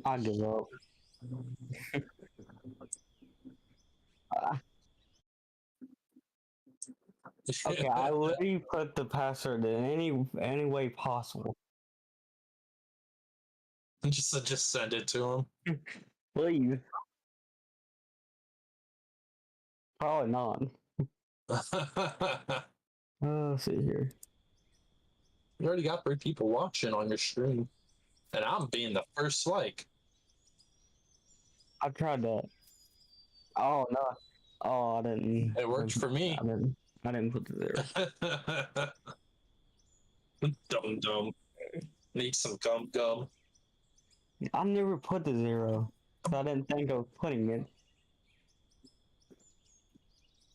I give up. Uh, okay, I literally put the password in any way possible. Just send it to him. Please. Probably not. Let's see here. You already got 3 people watching on your stream, and I'm being the first like. I tried that. Oh no. Oh, I didn't. It worked for me. I didn't put the there. Dumb. Need some gum. I never put the 0. So I didn't think of putting it.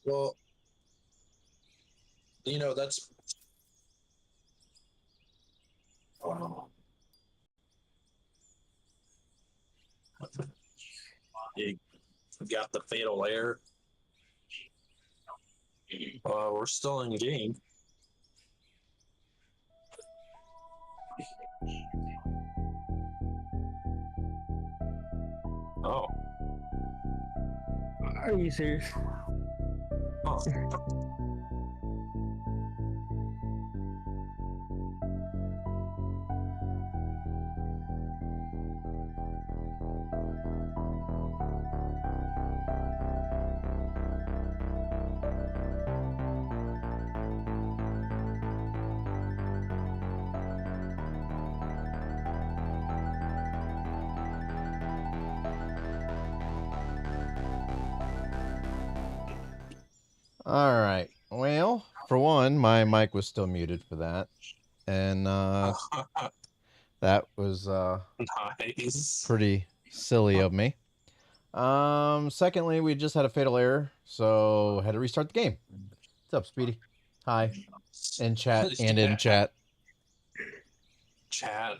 Well, that's. Oh. You got the fatal error. We're still in game. Oh. Are you serious? Oh. All right. Well, for one, my mic was still muted for that. And that was Nice. pretty silly of me. Secondly, we just had a fatal error, so had to restart the game. What's up, Speedy? Hi. In chat and in chat. Chat.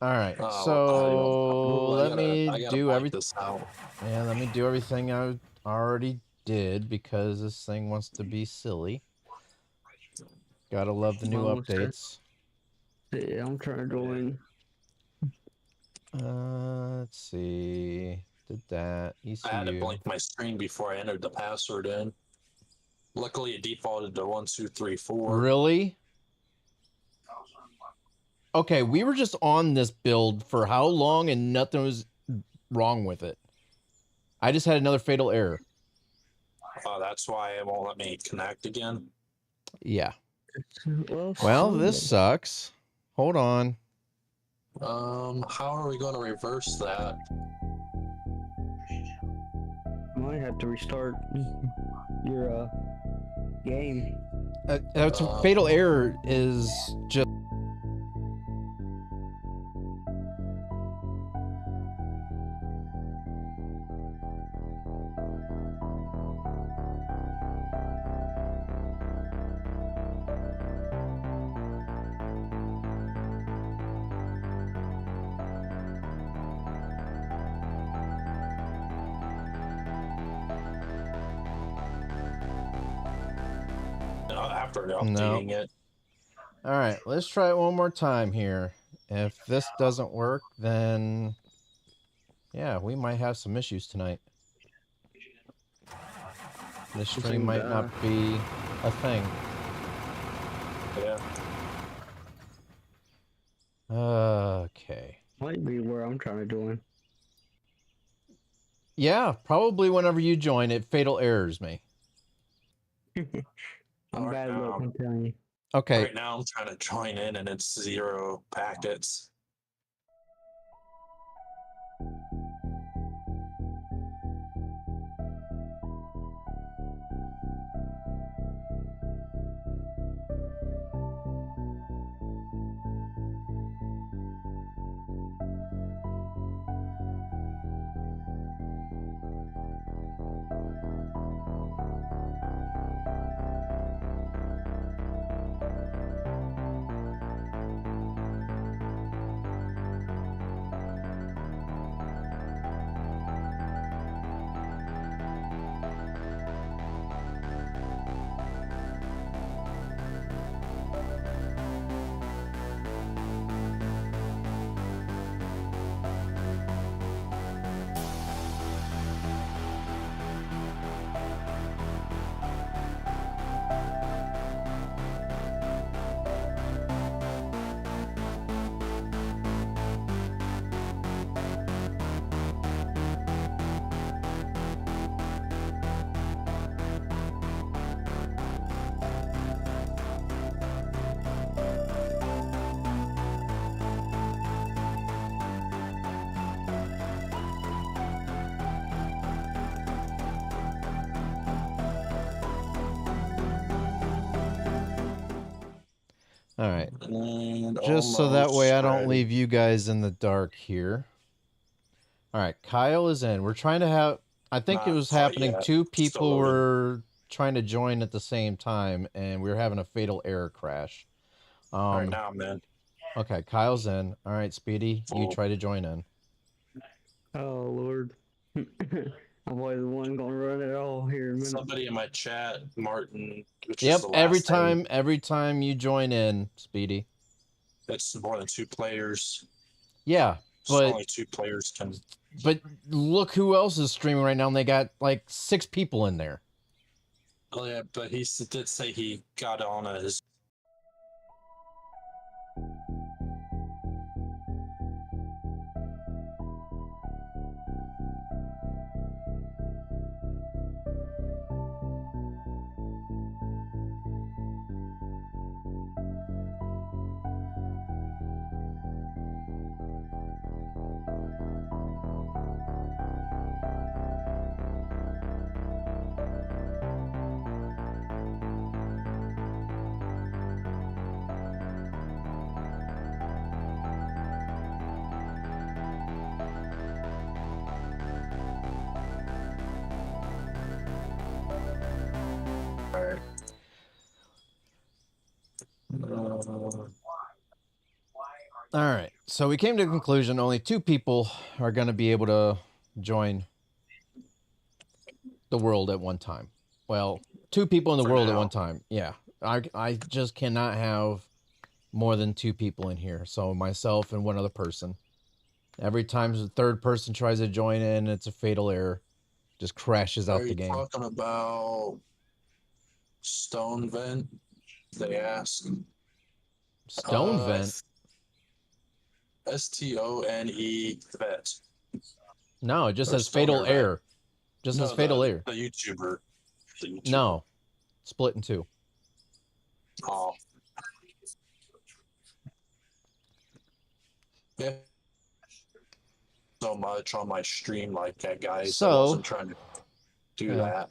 All right. So let me do everything. Out. Yeah, let me do everything I already did because this thing wants to be silly. Gotta love the new updates. Yeah, I'm trying to join. Let's see. Did that. ECU. I had to blink my screen before I entered the password in. Luckily, it defaulted to 1, 2, 3, 4. Really? Okay, we were just on this build for how long and nothing was wrong with it. I just had another fatal error. Oh, that's why it won't let me connect again. Yeah. Well, this sucks. Hold on. How are we going to reverse that? Might have to restart your game. That's a fatal error is just. After updating it. All right, let's try it one more time here. If this doesn't work, then yeah, we might have some issues tonight. This stream might not be a thing. Yeah. Okay. Might be where I'm trying to join. Yeah, probably whenever you join, it fatal errors me. I'm bad at what I'm telling you. Okay. Right now, I'm trying to join in, and it's 0 packets. All right. And Just so that way I don't almost leave you guys in the dark here. All right, Kyle is in. We're trying to have. I think it Not was quite happening. yet. Two Still people loading. were trying to join at the same time, and we were having a fatal error crash. All right, now I'm in. Okay, Kyle's in. All right, Speedy, you Cool. try to join in. Oh Lord. I'm always the one gonna run it all here in a minute. Somebody in my chat, Martin, which Yep, is the last name, every time you join in, Speedy. that's more than 2 players. Yeah, So but only 2 players can. but look who else is streaming right now, and they got like 6 people in there. Oh yeah, but he did say he got on his. All right, so we came to a conclusion. Only 2 people are going to be able to join the world at one time. Well, 2 people in the For world at now. one time. Yeah, I just cannot have more than 2 people in here. So myself and one other person. Every time the third person tries to join in, it's a fatal error. Just crashes out Are the you game. talking about Stone Vent? They ask. Stone Vent? STONE vet. No, it just or says fatal Stoner Vet. error. Just says fatal error. The YouTuber. No, split in 2. Oh. Yeah. So much on my stream like that, guys. So- I wasn't trying to do Yeah. that.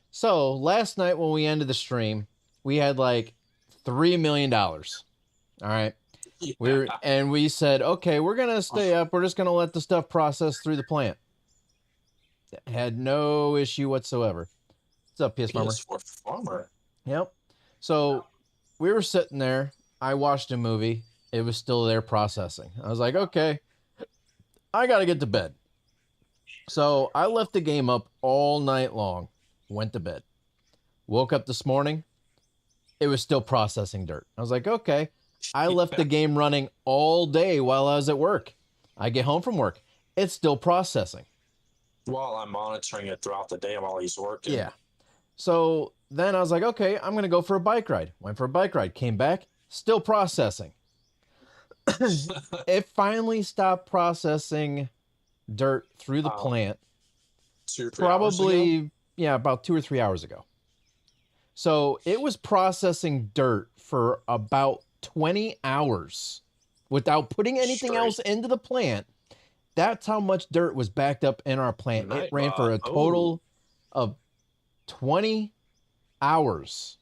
So last night when we ended the stream, we had like $3 million. All right. We said, okay, we're gonna stay up. We're just gonna let the stuff process through the plant. Had no issue whatsoever. What's up, PS Farmer? PS4 Farmer. Yep. So we were sitting there. I watched a movie. It was still there processing. I was like, okay, I gotta get to bed. So I left the game up all night long. Went to bed. Woke up this morning. It was still processing dirt. I was like, okay. I left the game running all day while I was at work. I get home from work. It's still processing. While I'm monitoring it throughout the day while he's working. Yeah. So then I was like, okay, I'm going to go for a bike ride. Went for a bike ride. Came back. Still processing. It finally stopped processing dirt through the plant. 2 or 3 hours ago? Probably, yeah, about 2 or 3 hours ago. So it was processing dirt for about 20 hours without putting anything else Straight. into the plant. That's how much dirt was backed up in our plant. It ran for a Nightbot. total of 20 hours.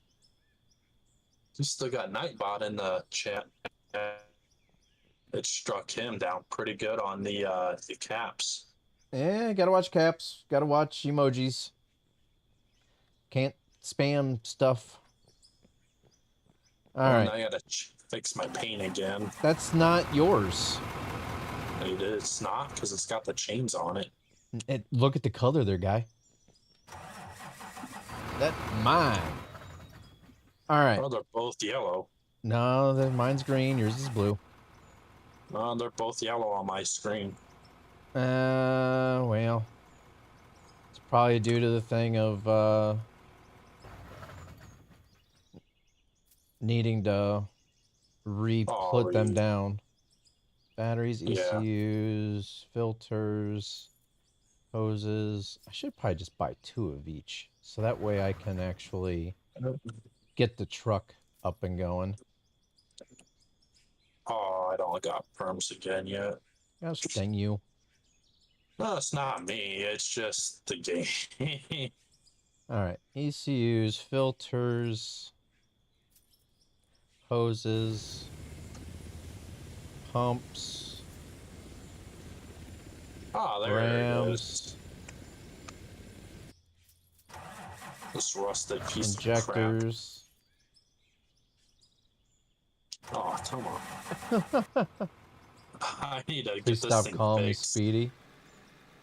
You still got Nightbot in the chat. It struck him down pretty good on the caps. Yeah, gotta watch caps. Gotta watch emojis. Can't spam stuff. All right. Now I gotta fix my paint again. That's not yours. It's not because it's got the chains on it. Look at the color there, guy. That's mine. All right. Oh, they're both yellow. No, mine's green. Yours is blue. No, they're both yellow on my screen. Well, it's probably due to the thing of needing to re-put them down. Batteries, Yeah. ECUs, filters, hoses. I should probably just buy 2 of each, so that way I can actually get the truck up and going. Oh, I don't got perms again yet. I'll sting you. No, it's not me. It's just the game. All right, ECUs, filters, hoses, pumps, Ah, there it rams, is. This rusted piece of crap. injectors. Oh, come on. I need to Please get this stop thing calling me fixed. Speedy.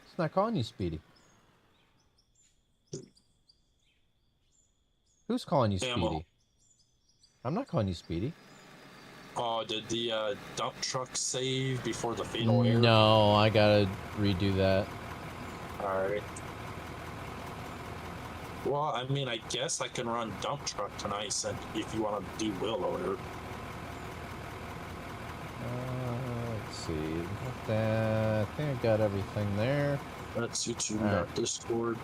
It's not calling you Speedy. Who's calling you Ammo. Speedy? I'm not calling you Speedy. Oh, did the dump truck save before the fatal error? No, I gotta redo that. Alright. Well, I mean, I guess I can run dump truck tonight, since if you want to do wheel loader. Let's see. Got that. I think I got everything there. That's YouTube, Alright. not Discord.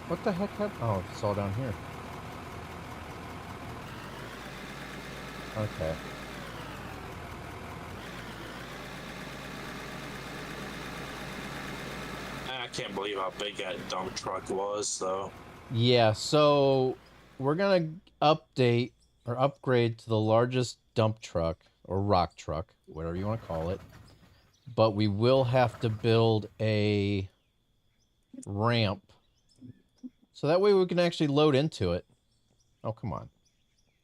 What the heck happened? Oh, it's all down here. Okay. I can't believe how big that dump truck was, though. Yeah, so we're gonna update or upgrade to the largest dump truck or rock truck, whatever you want to call it. But we will have to build a ramp so that way we can actually load into it. Oh, come on.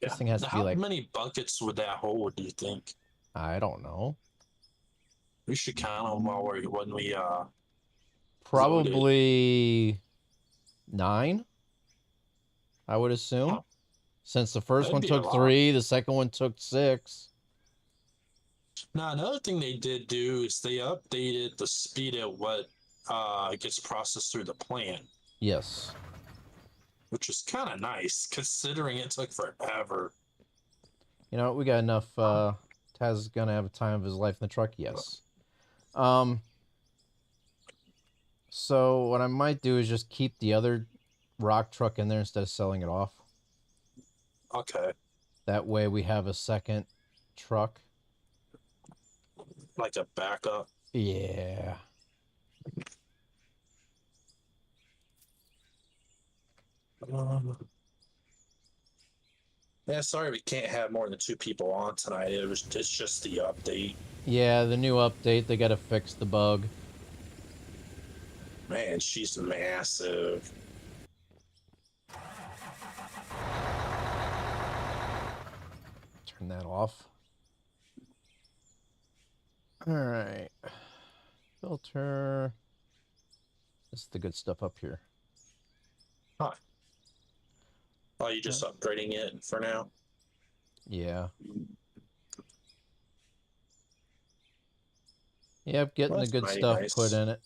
This thing has to be How like, many buckets would that hold, do you think? I don't know. We should count them while when we Probably 9, I would assume. Huh. Since the first That'd one be a took lot. 3, the second one took 6. Now, another thing they did do is they updated the speed at what gets processed through the plant, Yes. which is kind of nice considering it took forever. You know, we got enough. Taz is gonna have a time of his life in the truck. Yes. So what I might do is just keep the other rock truck in there instead of selling it off. Okay, That way we have a second truck. like a backup. Yeah. Yeah, sorry we can't have more than 2 people on tonight. It's just the update. Yeah, the new update, they gotta fix the bug. Man, she's massive. Turn that off. Alright. Filter. This is the good stuff up here. Oh, you just upgrading it for now? Yeah. Yep, getting Well, the that's good mighty stuff nice. put in it.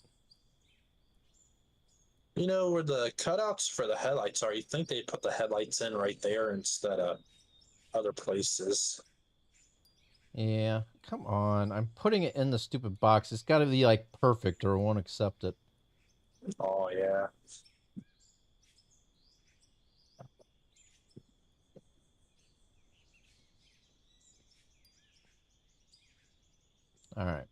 You know where the cutouts for the headlights are? You think they put the headlights in right there instead of other places? Yeah, come on. I'm putting it in the stupid box. It's got to be like perfect or it won't accept it. Oh, yeah. All right.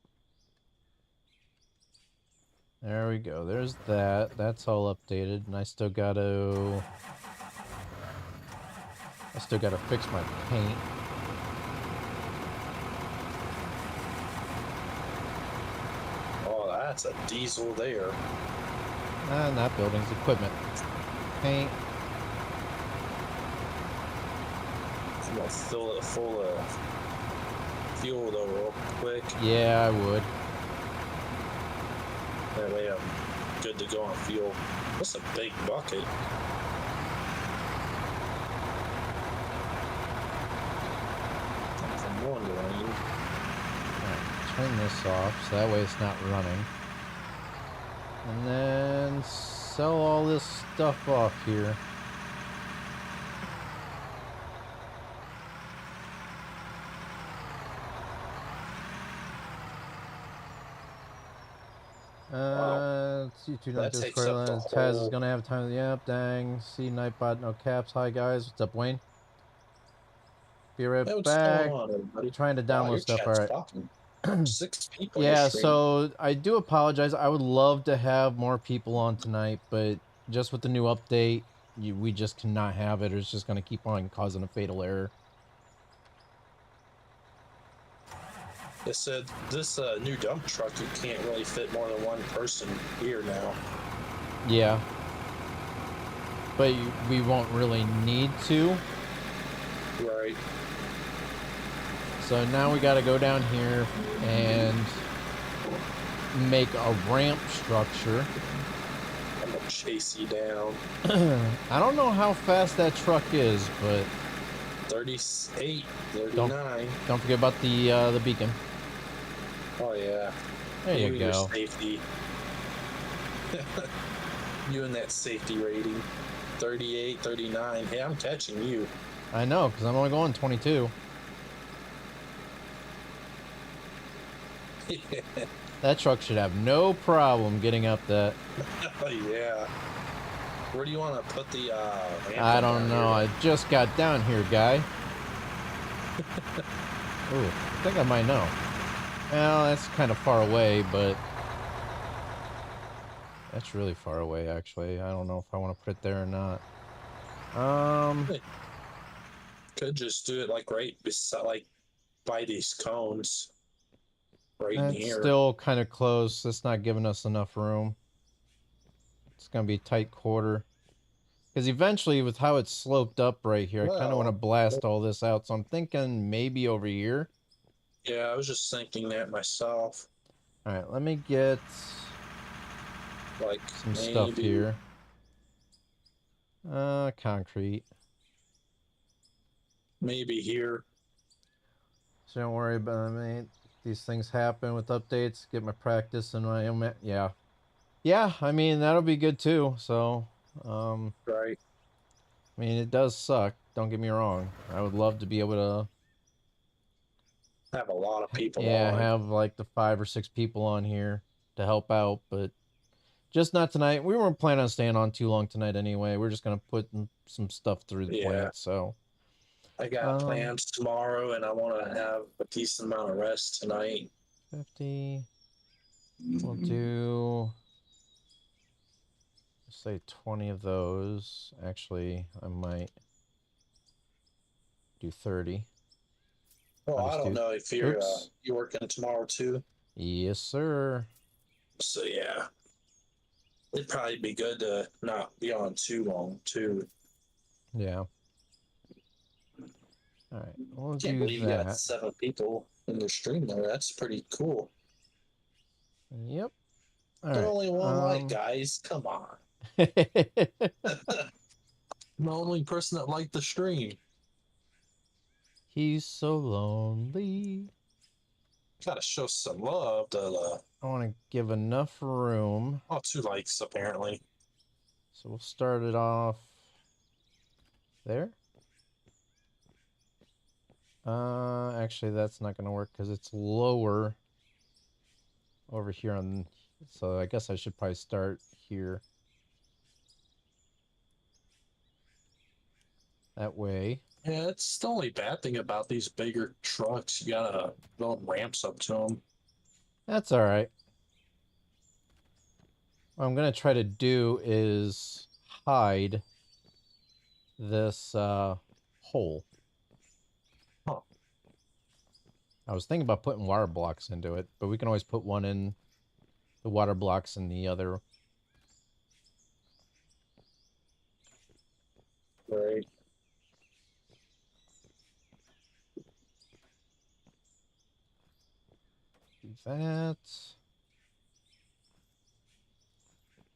There we go. There's that. That's all updated. And I still got to fix my paint. Oh, that's a diesel there. And that building's equipment. Paint. I'm gonna fill it full of fuel though real quick. Yeah, I would. That way I'm good to go on fuel. That's a big bucket. I'm wondering. Alright, turn this off so that way it's not running. And then sell all this stuff off here. Let's see, That takes up the Taz is whole- gonna have time. Yep, dang. See, Nightbot, no caps. Hi guys, what's up, Wayne? Be right Hey, what's back. going on, everybody? Trying to Wow, download your stuff. chat's All right. popping. 6 people. Yeah, are streaming. so I do apologize. I would love to have more people on tonight, but just with the new update, we just cannot have it. It's just going to keep on causing a fatal error. They said this new dump truck, you can't really fit more than one person here now. Yeah. But we won't really need to. Right. So now we got to go down here and make a ramp structure. I'm gonna chase you down. I don't know how fast that truck is, but 38, 39. don't forget about the beacon. Oh yeah. There you and your go. safety. You and that safety rating. 38, 39. Hey, I'm catching you. I know, because I'm only going 22. That truck should have no problem getting up that. Oh yeah. Where do you want to put the ramp I in don't down know. here? I just got down here, guy. Ooh, I think I might know. Well, that's kind of far away, but that's really far away, actually. I don't know if I want to put it there or not. Could just do it like right beside, like by these cones. Right in That's here. still kind of close. That's not giving us enough room. It's gonna be tight quarter. Because eventually, with how it's sloped up right here, I kind of want to Well, blast all this out. So I'm thinking maybe over here. yeah, I was just thinking that myself. All right, let me get Like some stuff maybe here. Concrete. maybe here. So don't worry about me. These things happen with updates. Get my practice and my yeah. Yeah, I mean that'll be good too. So Right. I mean it does suck, don't get me wrong. I would love to be able to Have a lot of people yeah, on. have like the 5 or 6 people on here to help out, but just not tonight. We weren't planning on staying on too long tonight anyway. We're just gonna put some stuff through the Yeah. plant. So I got plans tomorrow, and I want to have a decent amount of rest tonight. 50. We'll do say 20 of those. Actually, I might do 30. Well, I'll I just don't do- know if you're Oops. you working tomorrow too. Yes, sir. So yeah, it'd probably be good to not be on too long too. Yeah. All right. We'll Can't do believe you got that. 7 people in the stream there. That's pretty cool. Yep. All But right. only one like, guys. Come on. I'm the only person that liked the stream. He's so lonely. Gotta show some love to the I want to give enough room. 2 likes apparently. So we'll start it off there. Actually, that's not going to work because it's lower over here on. So I guess I should probably start here. That way. Yeah, it's the only bad thing about these bigger trucks. You gotta build ramps up to them. That's all right. What I'm going to try to do is hide this hole. Huh. I was thinking about putting water blocks into it, but we can always put one in the water blocks in the other. Right. Do that.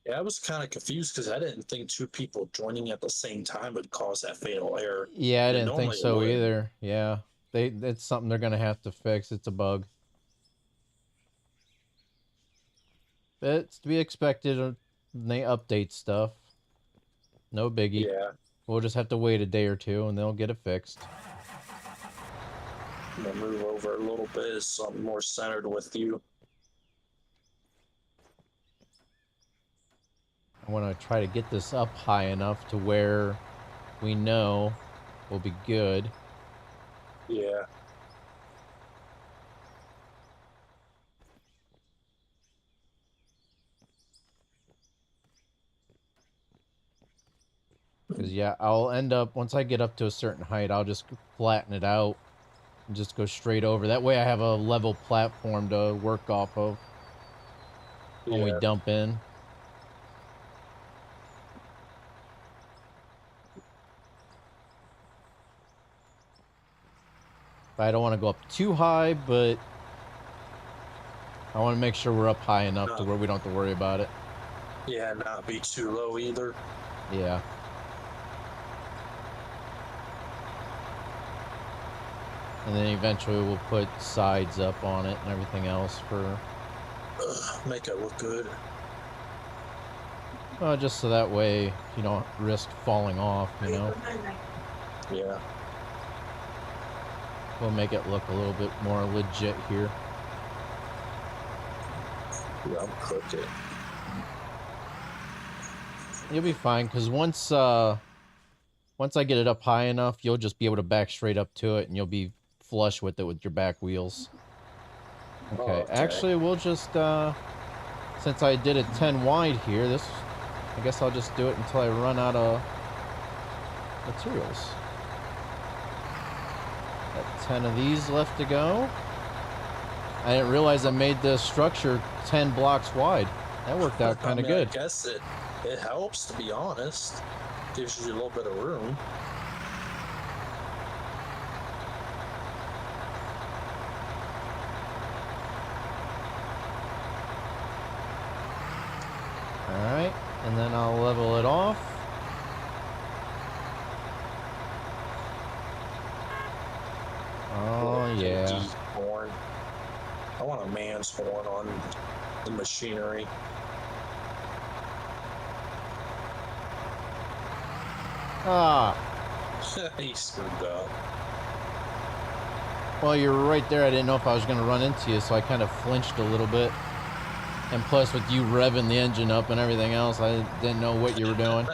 Yeah, I was kind of confused because I didn't think 2 people joining at the same time would cause that fatal error. Yeah, I It didn't think normally so would. either. Yeah. It's something they're gonna have to fix. It's a bug. But it's to be expected when they update stuff. No biggie. Yeah. We'll just have to wait a day or two and they'll get it fixed. I'm gonna move over a little bit so I'm more centered with you. I want to try to get this up high enough to where we know will be good. Yeah. Because, yeah, I'll end up, once I get up to a certain height, I'll just flatten it out and just go straight over. That way I have a level platform to work off of when we dump in. I don't want to go up too high, but I want to make sure we're up high enough to where we don't have to worry about it. Yeah, not be too low either. Yeah. And then eventually we'll put sides up on it and everything else for... Make it look good. Well, just so that way you don't risk falling off, you know? Yeah. We'll make it look a little bit more legit here. Yeah, I'm crooked. You'll be fine, because once I get it up high enough, you'll just be able to back straight up to it, and you'll be flush with it with your back wheels. Okay, actually, we'll just, since I did it 10 wide here, I guess I'll just do it until I run out of materials. Got 10 of these left to go. I didn't realize I made the structure 10 blocks wide. That worked out kind of good. I guess it helps, to be honest. Gives you a little bit of room. Alright, and then I'll level it off. Oh, yeah. Horn. I want a man's horn on the machinery. Ah. He screwed up. Well, you're right there. I didn't know if I was going to run into you, so I kind of flinched a little bit. And plus, with you revving the engine up and everything else, I didn't know what you were doing.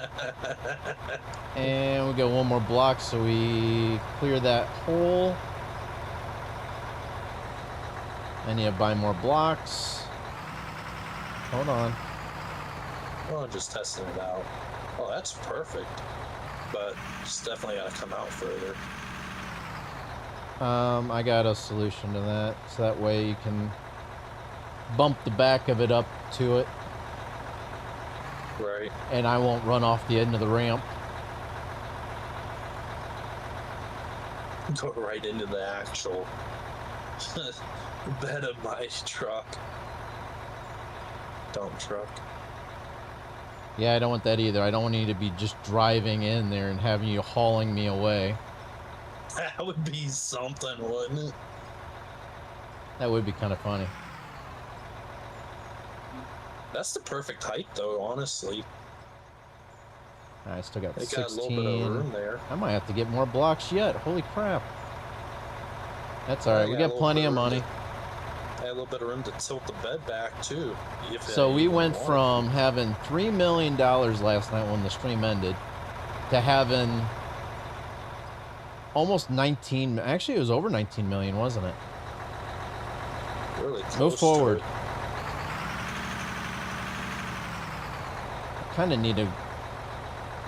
And we got one more block, so we clear that hole. I need to buy more blocks. Hold on. Well, I'm just testing it out. Oh, that's perfect. But it's definitely got to come out further. I got a solution to that. So that way you can bump the back of it up to it. Right. And I won't run off the end of the ramp. Go right into the actual bed of my truck. Dump truck. Yeah, I don't want that either. I don't want you to be just driving in there and having you hauling me away. That would be something, wouldn't it? That would be kind of funny. That's the perfect height, though, honestly. I still got They 16. got a little bit of room there. I might have to get more blocks yet. Holy crap. That's alright. We got plenty of money. I had a little bit of room to tilt the bed back, too. So we went from having $3 million last night when the stream ended to having almost 19. Actually, it was over 19 million, wasn't it? Really close. Move forward. I kind of need to...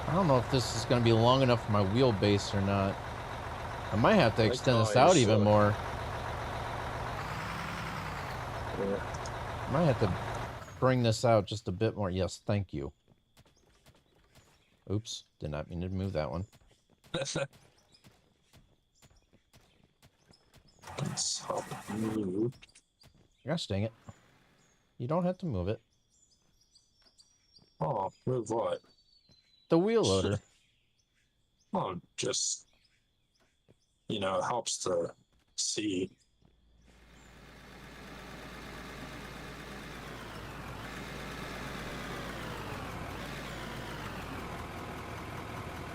I don't know if this is going to be long enough for my wheelbase or not. I might have to extend this out even more. Yeah. I might have to bring this out just a bit more. Yes, thank you. Oops, did not mean to move that one. Gosh dang it. You don't have to move it. Oh, move what? The wheel loader. Oh, just, you know, it helps to see.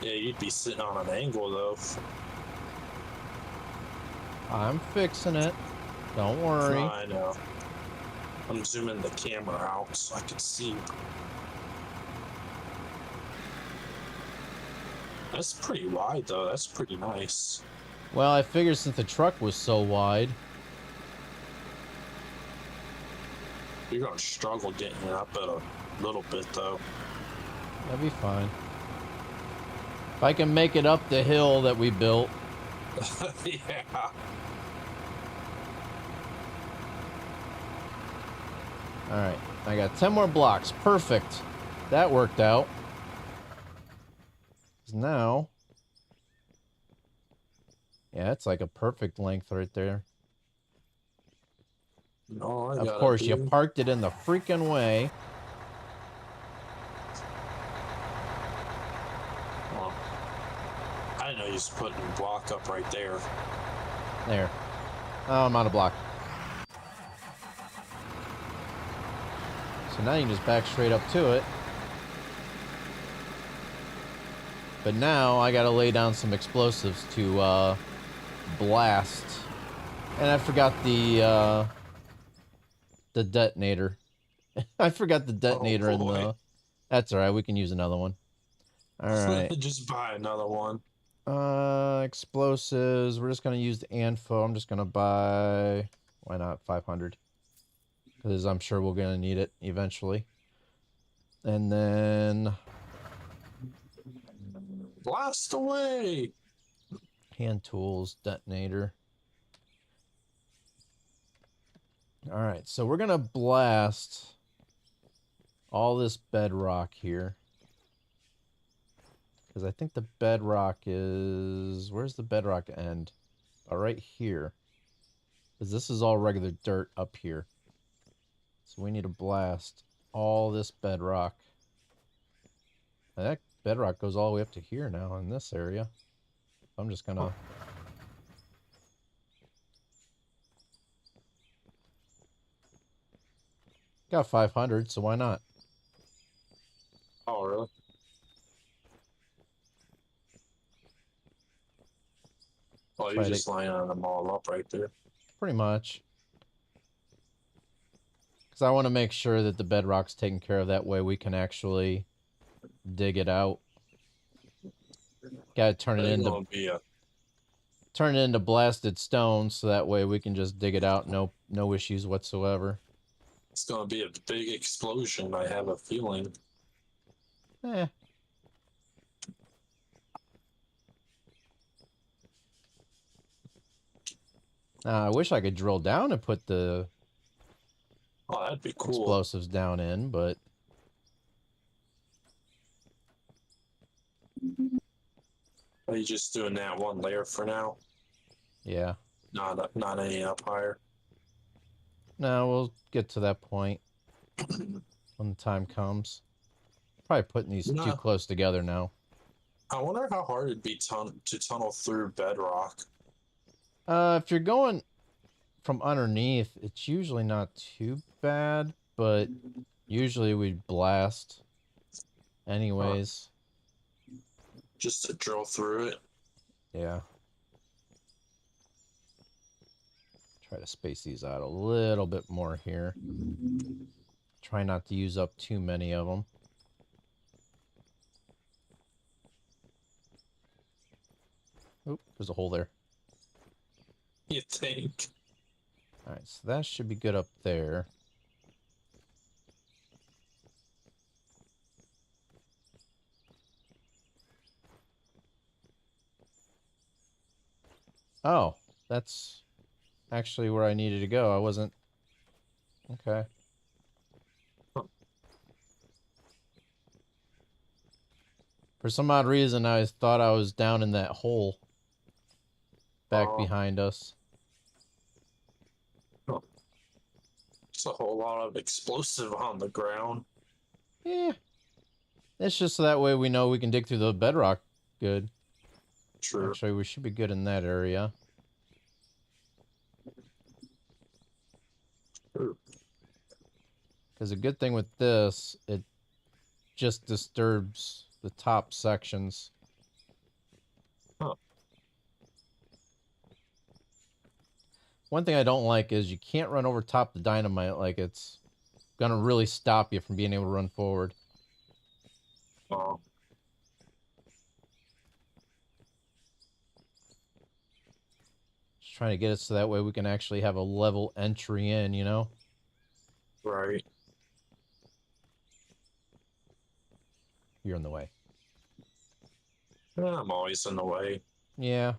Yeah, you'd be sitting on an angle, though. I'm fixing it. Don't worry. I know. I'm zooming the camera out so I can see. That's pretty wide, though. That's pretty nice. Well, I figured since the truck was so wide. You're going to struggle getting it up at a little bit, though. That'd be fine. If I can make it up the hill that we built. Yeah. Alright, I got 10 more blocks. Perfect. That worked out. Now... Yeah, it's like a perfect length right there. No, Of course, you parked it in the freaking way. Well, I didn't know you was putting block up right there. There. Oh, I'm out of block. So now you can just back straight up to it. But now I gotta lay down some explosives to blast. And I forgot the detonator. I forgot the detonator in the... That's alright, we can use another one. Alright. Just buy another one. Explosives. We're just gonna use the ANFO. I'm just gonna buy... Why not 500? Because I'm sure we're gonna need it eventually. And then... Blast away! Hand tools, detonator. Alright, so we're gonna blast all this bedrock here. Because I think the bedrock is... Where's the bedrock end? Oh, right here. Because this is all regular dirt up here. So we need to blast all this bedrock. That bedrock goes all the way up to here now in this area. I'm just gonna... Got 500, so why not? Oh, really? Oh, you're just lining them all up right there. Pretty much. Because I want to make sure that the bedrock's taken care of. That way we can actually dig it out. Gotta turn it into... Turn it into blasted stone, so that way we can just dig it out. No issues whatsoever. It's gonna be a big explosion, I have a feeling. Eh. I wish I could drill down and put the that'd be cool. Explosives down in, but... Are you just doing that one layer for now? Yeah. Not any up higher? No, we'll get to that point when the time comes. Probably putting these too close together now. I wonder how hard it'd be to tunnel through bedrock. If you're going from underneath, it's usually not too bad, but usually we blast anyways. Just to drill through it? Yeah. Try to space these out a little bit more here. Try not to use up too many of them. Oop, there's a hole there. You think? Alright, so that should be good up there. Oh, that's actually where I needed to go. I wasn't... Okay. For some odd reason, I thought I was down in that hole back behind us. It's a whole lot of explosive on the ground. Yeah. It's just so that way we know we can dig through the bedrock good. True. Actually, we should be good in that area. Because a good thing with this, it just disturbs the top sections. Huh. One thing I don't like is you can't run over top the dynamite. Like, it's gonna really stop you from being able to run forward. Oh. Just trying to get it so that way we can actually have a level entry in, you know? Right. You're in the way. I'm always in the way. Yeah.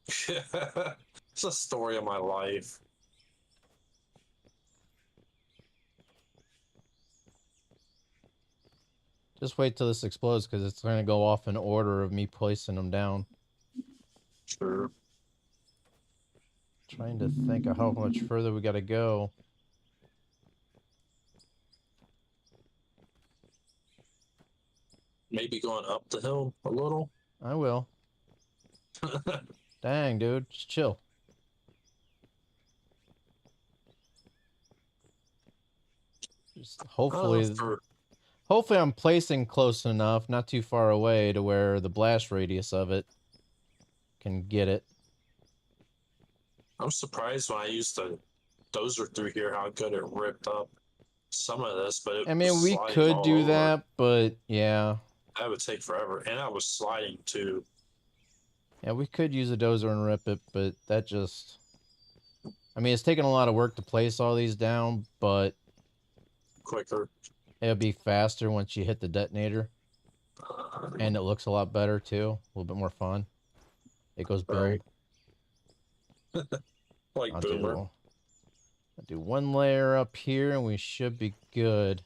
It's a story of my life. Just wait till this explodes because it's going to go off in order of me placing them down. Sure. Trying to think of how much further we got to go. Maybe going up the hill a little. I will. Dang, dude. Just chill. Just hopefully... Hopefully I'm placing close enough, not too far away, to where the blast radius of it can get it. I'm surprised when I used the dozer through here how good it ripped up some of this, but I mean, we could do that, but yeah. That would take forever, and I was sliding too. Yeah, we could use a dozer and rip it, but that just... I mean, it's taking a lot of work to place all these down, but... Quicker. It'll be faster once you hit the detonator. And it looks a lot better, too. A little bit more fun. It goes boom. Right. Like Boomer. I'll do one layer up here, and we should be good.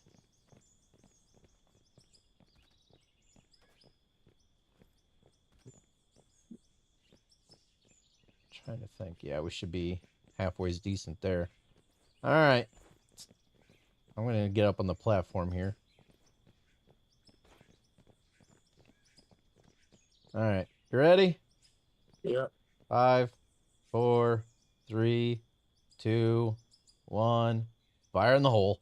Trying to think. Yeah, we should be halfway decent there. All right. I'm going to get up on the platform here. All right. You ready? Yeah. 5, 4, 3, 2, 1. Fire in the hole.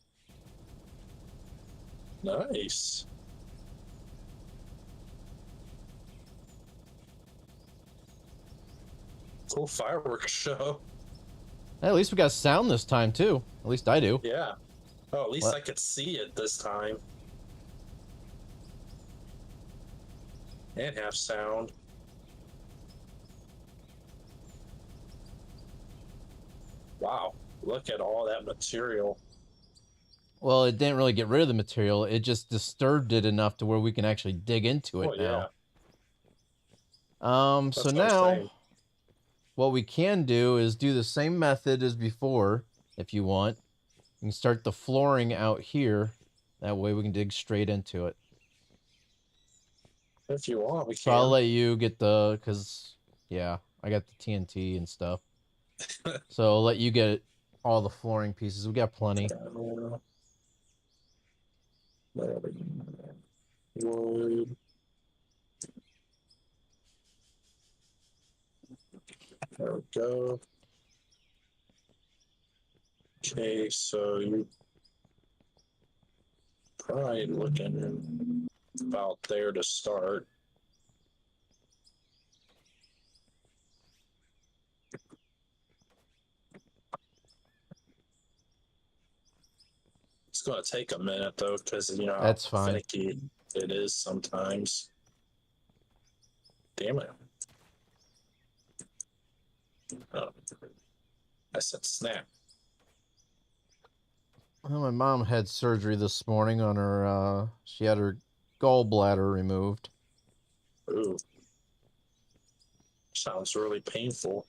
Nice. Cool fireworks show. Hey, at least we got sound this time, too. At least I do. Yeah. Oh, at least What? I could see it this time. And have sound. Wow. Look at all that material. Well, it didn't really get rid of the material. It just disturbed it enough to where we can actually dig into it Oh, yeah. now. That's So what I'm now, saying. what we can do is do the same method as before, if you want. You can start the flooring out here. That way we can dig straight into it. If you want, we So I'll can. let you get the, because, yeah, I got the TNT and stuff. So I'll let you get all the flooring pieces. We got plenty. Wood. There we go. Okay, so you probably looking about there to start. It's going to take a minute though, because you know how That's fine. finicky it is sometimes. Damn it. Oh. I said snap. Well, my mom had surgery this morning on her, she had her gallbladder removed. Ooh. Sounds really painful.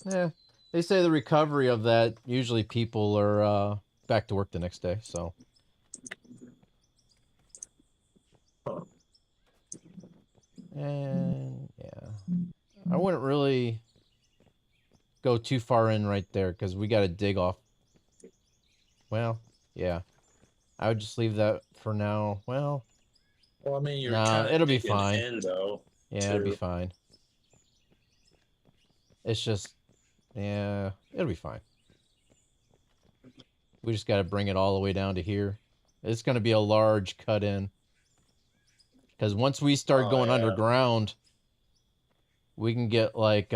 Yeah, they say the recovery of that, usually people are, back to work the next day, so. Huh. And, yeah. I wouldn't really go too far in right there, because we got to dig off. Well, yeah. I would just leave that for now. Well, Well, I mean, you're nah, kinda it'll be digging fine. in, though. Yeah, it'll be too. fine. It's just, yeah, it'll be fine. We just got to bring it all the way down to here. It's going to be a large cut in. Because once we start Oh, going yeah. underground, we can get like,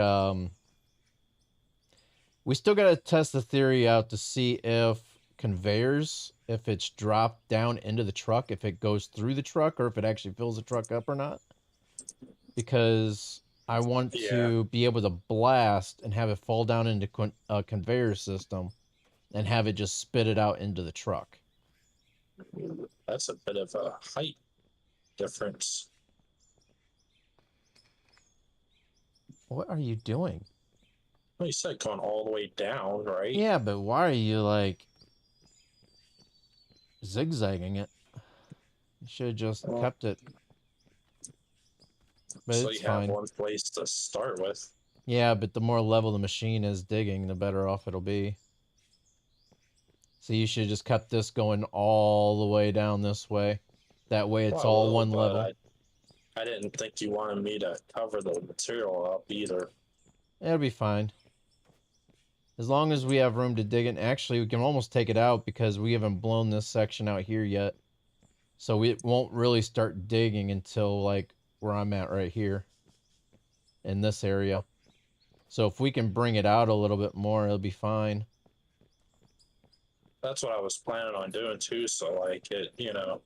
we still got to test the theory out to see if conveyors, if it's dropped down into the truck, if it goes through the truck, or if it actually fills the truck up or not. Because I want to be able to blast and have it fall down into a conveyor system and have it just spit it out into the truck. That's a bit of a height difference. What are you doing? Well, you said going all the way down, right? Yeah, but why are you like zigzagging it? You should have just Well, kept it. But so it's you have fine. one place to start with. Yeah, but the more level the machine is digging, the better off it'll be. So you should have just kept this going all the way down this way. That way it's Well, I all will, one but level. I didn't think you wanted me to cover the material up either. It'll be fine. As long as we have room to dig it. Actually, we can almost take it out because we haven't blown this section out here yet. So we won't really start digging until like where I'm at right here. In this area. So if we can bring it out a little bit more, it'll be fine. That's what I was planning on doing too. So like it, you know.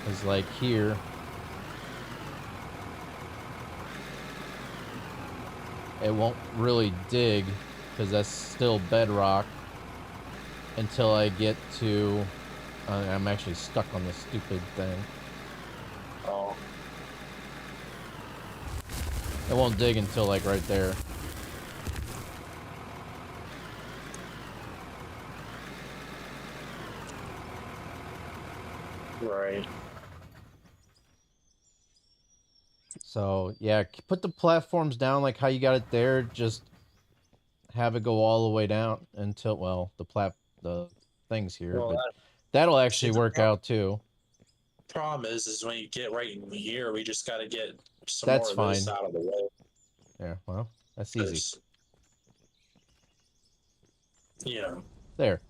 Because like here. It won't really dig because that's still bedrock until I get to... I'm actually stuck on this stupid thing. Oh. It won't dig until like right there. Right. So yeah, put the platforms down like how you got it there. Just have it go all the way down until, well, the things here. Well, But that'll actually the work out too. problem is when you get right in here, we just got to get some That's more of this fine. out of the way. Yeah, well, that's easy. 'Cause, you know, There.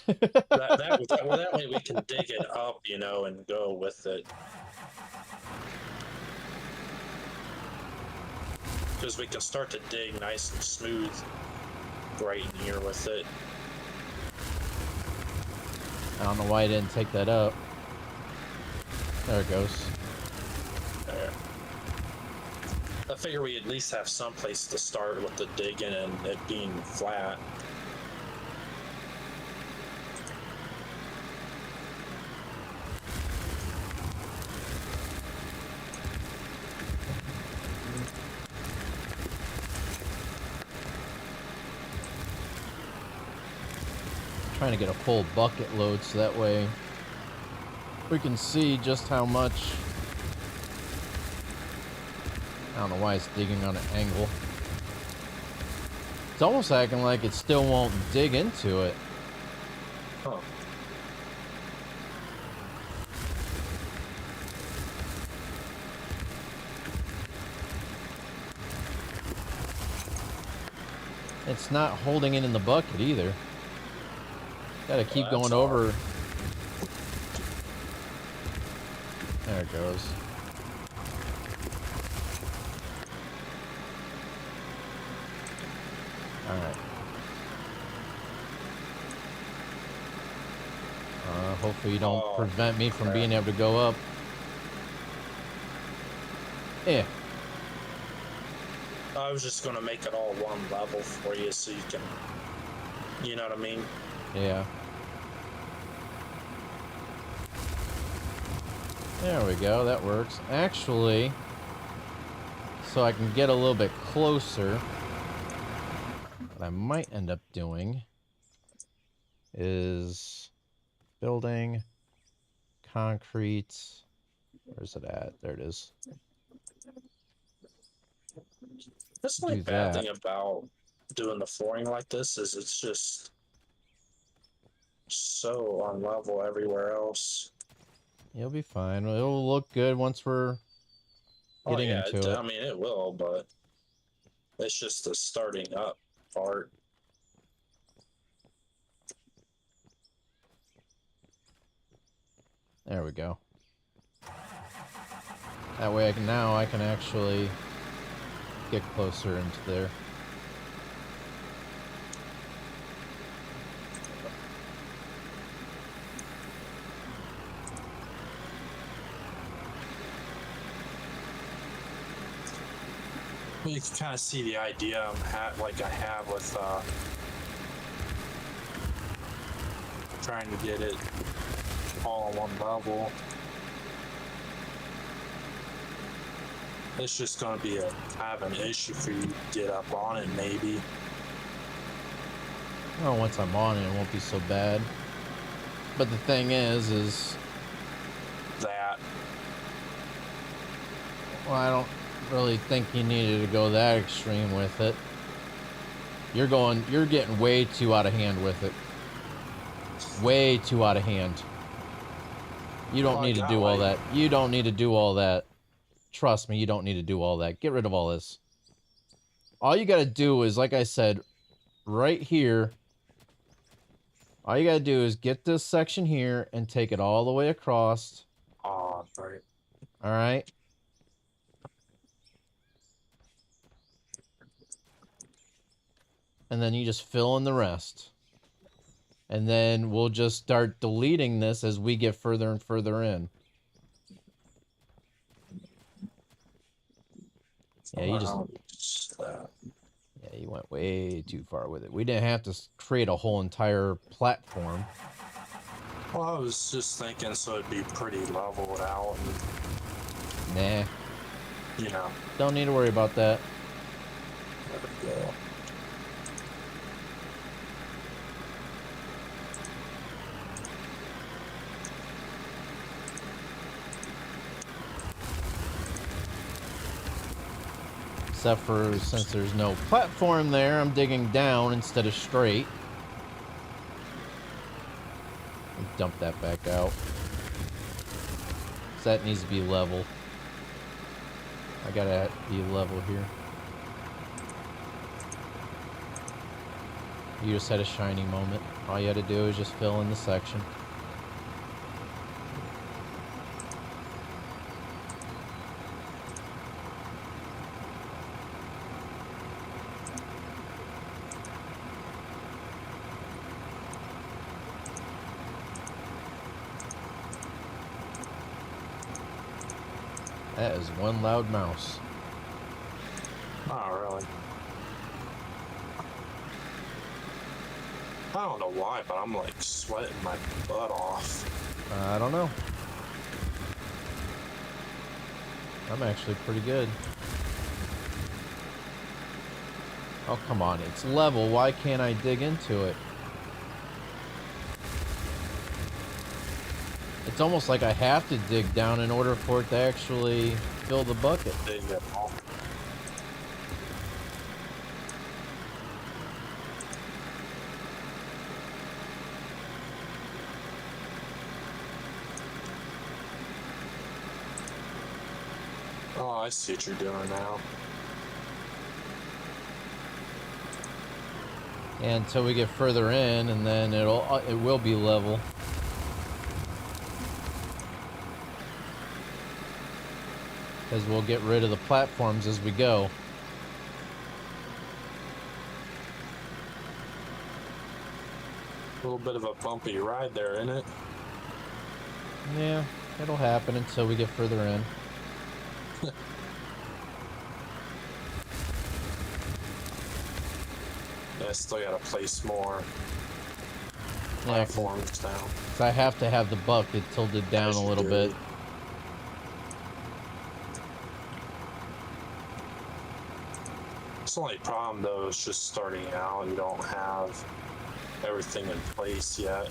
that way we can dig it up, you know, and go with it. Because we can start to dig nice and smooth right in here with it. I don't know why I didn't take that up. There it goes. There. I figure we at least have some place to start with the digging and it being flat. Trying to get a full bucket load so that way we can see just how much. I don't know why it's digging on an angle. It's almost acting like it still won't dig into it. Huh. It's not holding it in the bucket either. Gotta keep Well, going that's over. There it goes. Alright. Hopefully you don't prevent me from being able to go up. Yeah. I was just gonna make it all one level for you so you can, you know what I mean? Yeah. There we go, that works. Actually, so I can get a little bit closer, what I might end up doing is building concrete. Where's it at? There it is. That's the Do only bad that. thing about doing the flooring like this is it's just so on level everywhere else. You'll be fine. It'll look good once we're getting into it. I mean, it will, but it's just the starting up part. There we go. That way I can actually get closer into there. You can kind of see the idea like I have with trying to get it all on one level. It's just gonna be a kind of an issue for you to get up on it, maybe. Oh, once I'm on it, it won't be so bad. But the thing is That. well, I don't really think you needed to go that extreme with it. You're getting way too out of hand with it. Way too out of hand. You don't need to do all that. You don't need to do all that. Trust me, you don't need to do all that. Get rid of all this. All you gotta do is, like I said, right here, all you gotta do is get this section here and take it all the way across. Oh, right. Alright? And then you just fill in the rest. And then we'll just start deleting this as we get further and further in. Yeah, you went way too far with it. We didn't have to create a whole entire platform. Well, I was just thinking so it'd be pretty leveled out and, Nah, you know. don't need to worry about that. There we go. Except for since there's no platform there, I'm digging down instead of straight. Dump that back out. So that needs to be level. I gotta be level here. You just had a shiny moment. All you had to do is just fill in the section. That is one loud mouse. Not really. I don't know why, but I'm like sweating my butt off. I don't know. I'm actually pretty good. Oh, come on. It's level. Why can't I dig into it? It's almost like I have to dig down in order for it to actually fill the bucket. Dig it all. Oh, I see what you're doing now. And until we get further in, and then it will be level. Because we'll get rid of the platforms as we go. A little bit of a bumpy ride there, isn't it? Yeah, it'll happen until we get further in. I still gotta place more Yeah, platforms down. 'cause I have to have the bucket tilted down As a you little do. bit. It's the only problem though is just starting out. You don't have everything in place yet.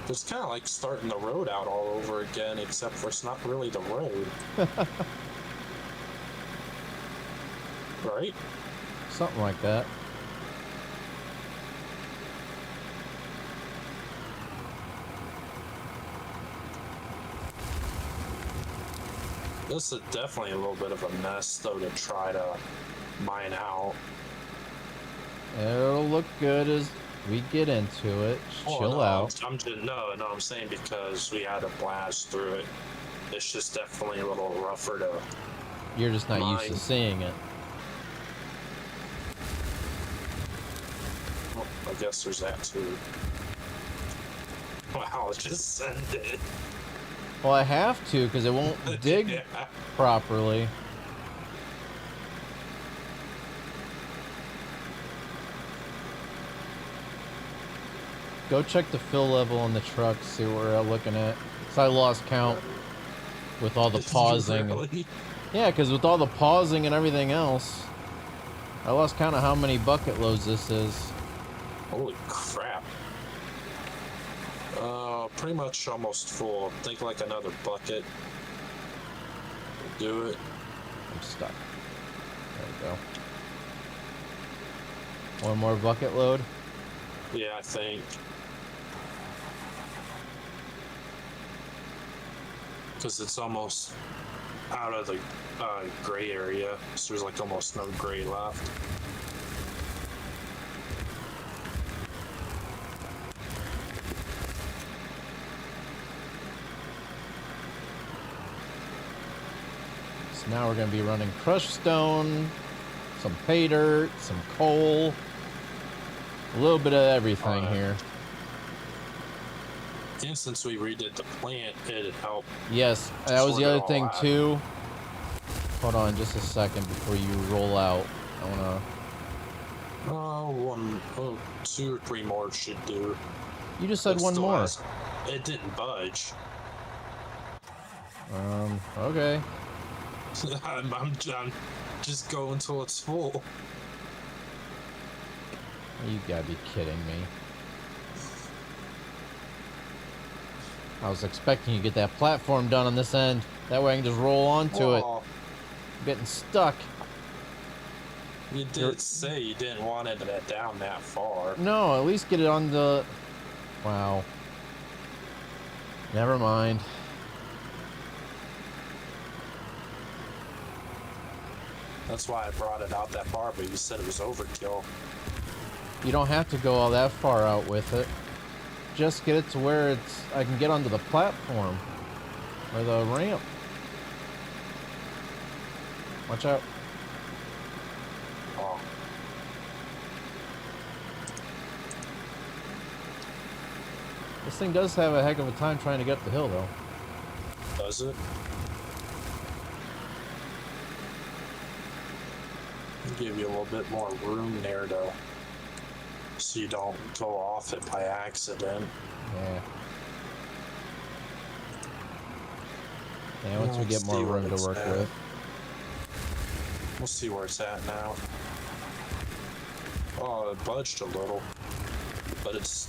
It's kind of like starting the road out all over again, except for it's not really the road. Right? Something like that. This is definitely a little bit of a mess though to try to mine out. It'll look good as we get into it. Oh, Chill no, out. I'm just I'm saying because we had to blast through it. It's just definitely a little rougher to. You're just not used to mine. seeing it. Well, I guess there's that too. Wow, it just ended. Well, I have to because it won't dig Yeah. properly. Go check the fill level on the truck, see what we're looking at. So I lost count with all the pausing. Really? Yeah, because with all the pausing and everything else, I lost count of how many bucket loads this is. Holy crap. Pretty much almost full. Think like another bucket. Do it. I'm stuck. There we go. One more bucket load. Yeah, I think. Because it's almost out of the gray area, so there's like almost no gray left. So now we're going to be running crushed stone, some pay dirt, some coal, a little bit of everything here. And since we redid the plant, it'd help. Yes, that was the other thing too. Hold on just a second before you roll out. I want to... 2 or 3 more should do. You just said one more. It didn't budge. Okay. I'm just go until it's full. You gotta be kidding me. I was expecting you to get that platform done on this end. That way I can just roll onto it. I'm getting stuck. You did say you didn't want it down that far. No, at least get it on the... Wow. Never mind. That's why I brought it out that far, but you said it was overkill. You don't have to go all that far out with it. Just get it to where I can get onto the platform. Or the ramp. Watch out. Oh. This thing does have a heck of a time trying to get up the hill, though. Does it? Give you a little bit more room there, though. So you don't go off it by accident. Yeah. Yeah, once we get more room to work with. We'll see where it's at now. Oh, it budged a little. But it's...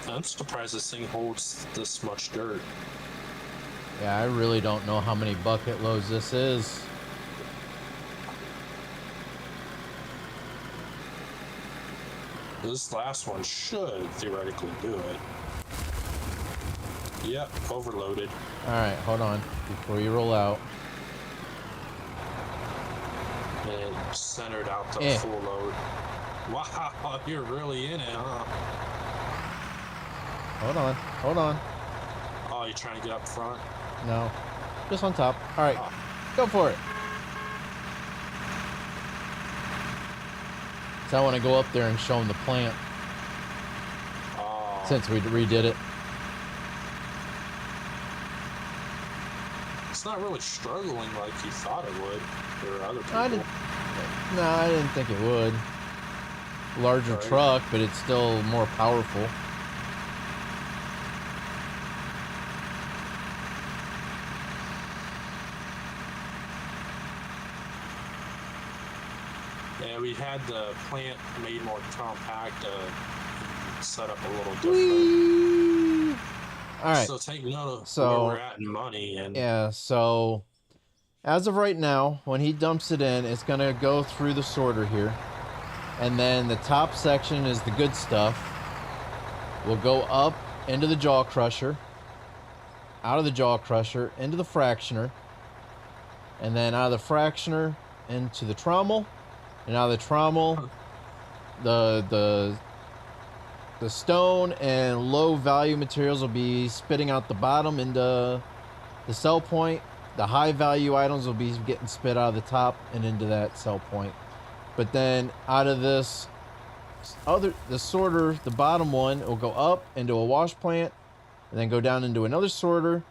I'm surprised this thing holds this much dirt. Yeah, I really don't know how many bucket loads this is. This last one should theoretically do it. Yep, overloaded. Alright, hold on. Before you roll out. And it centered out the full load. Wow, you're really in it, huh? Hold on, hold on. Oh, you trying to get up front? No. Just on top. Alright, go for it. So I want to go up there and show them the plant. Since we redid it. It's not really struggling like you thought it would. There are other people. I didn't think it would. Larger truck, but it's still more powerful. Yeah, we had the plant made more compact, set up a little different. Alright. So take note of where we're at in money. And yeah, so as of right now, when he dumps it in, it's going to go through the sorter here. And then the top section is the good stuff. We'll go up into the jaw crusher, out of the jaw crusher, into the fractioner, and then out of the fractioner into the trommel. And out of the trommel, the stone and low value materials will be spitting out the bottom into the sell point. The high value items will be getting spit out of the top and into that sell point. But then out of this the sorter, the bottom one, will go up into a wash plant and then go down into another sorter.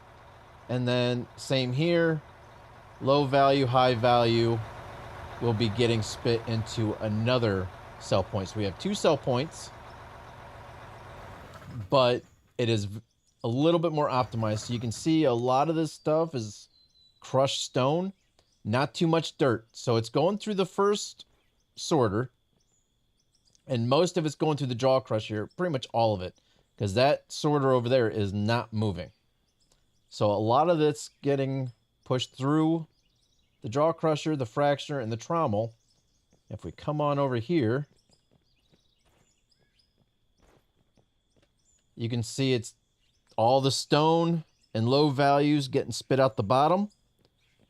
And then same here, low value, high value. will be getting spit into another sell point. So we have 2 sell points, but it is a little bit more optimized. So you can see a lot of this stuff is crushed stone, not too much dirt. So it's going through the first sorter, and most of it's going through the jaw crusher, pretty much all of it, because that sorter over there is not moving. So a lot of it's getting pushed through the jaw crusher, the fractioner, and the trommel. If we come on over here, you can see it's all the stone and low values getting spit out the bottom.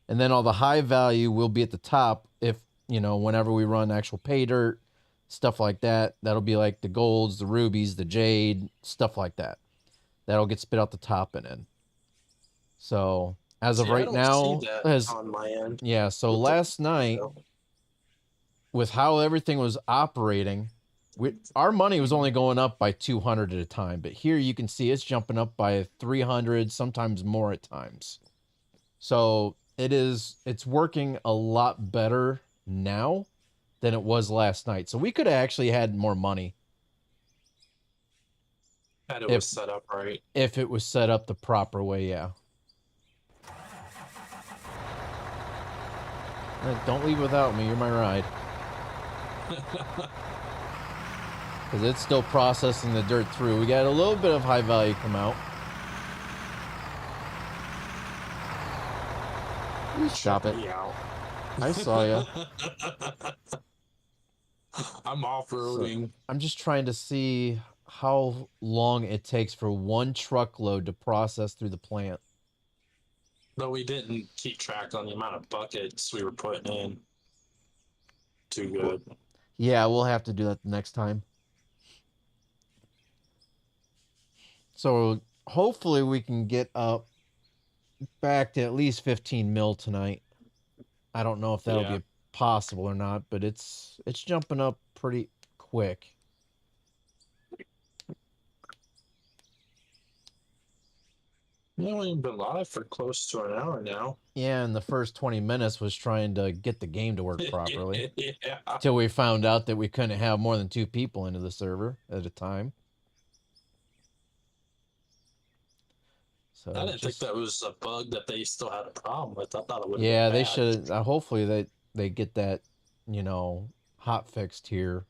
And then all the high value will be at the top if, you know, whenever we run actual pay dirt, stuff like that. That'll be like the golds, the rubies, the jade, stuff like that. That'll get spit out the top and in. So as of right now, on my end. yeah, so last night, with how everything was operating, our money was only going up by 200 at a time, but here you can see it's jumping up by 300, sometimes more at times. So it's working a lot better now than it was last night. So we could have actually had more money. And it was set up right. If it was set up the proper way, yeah. Don't leave without me. You're my ride. Because it's still processing the dirt through. We got a little bit of high value come out. Stop it. I saw you. I'm off-roading. So, I'm just trying to see how long it takes for one truckload to process through the plant. No, we didn't keep track on the amount of buckets we were putting in. Too good. Yeah, we'll have to do that the next time. So hopefully we can get up back to at least 15 mil tonight. I don't know if that'll be possible or not, but it's jumping up pretty quick. We've been live for close to an hour now. Yeah, and the first 20 minutes was trying to get the game to work properly. Yeah. Till we found out that we couldn't have more than 2 people into the server at a time. So I didn't think that was a bug that they still had a problem with. I thought it would. Yeah, they should. Hopefully they get that, you know, hot fixed here,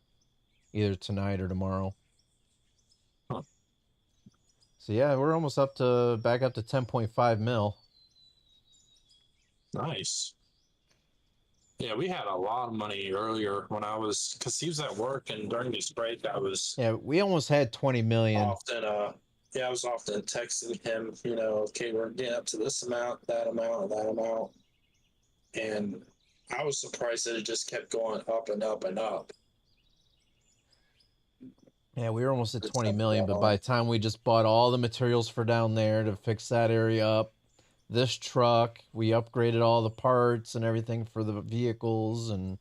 either tonight or tomorrow. Huh. So yeah, we're almost back up to 10.5 mil. Nice. Yeah, we had a lot of money earlier when because he was at work, and during this break I was. Yeah, we almost had 20 million. I was often texting him, you know, okay, we're getting up to this amount, that amount, that amount. And I was surprised that it just kept going up and up and up. Yeah, we were almost at 20 million, but by the time we just bought all the materials for down there to fix that area up, this truck, we upgraded all the parts and everything for the vehicles, and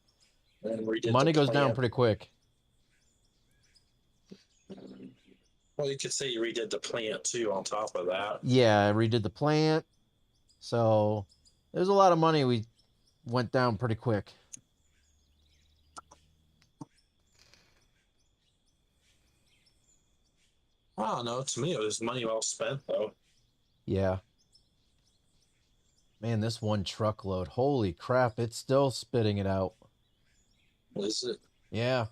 money goes down pretty quick. Well, you could say you redid the plant too on top of that. Yeah, I redid the plant. So there's a lot of money we went down pretty quick. I don't know. To me, it was money well spent, though. Yeah. Man, this one truckload, holy crap, it's still spitting it out. Is it? Yeah.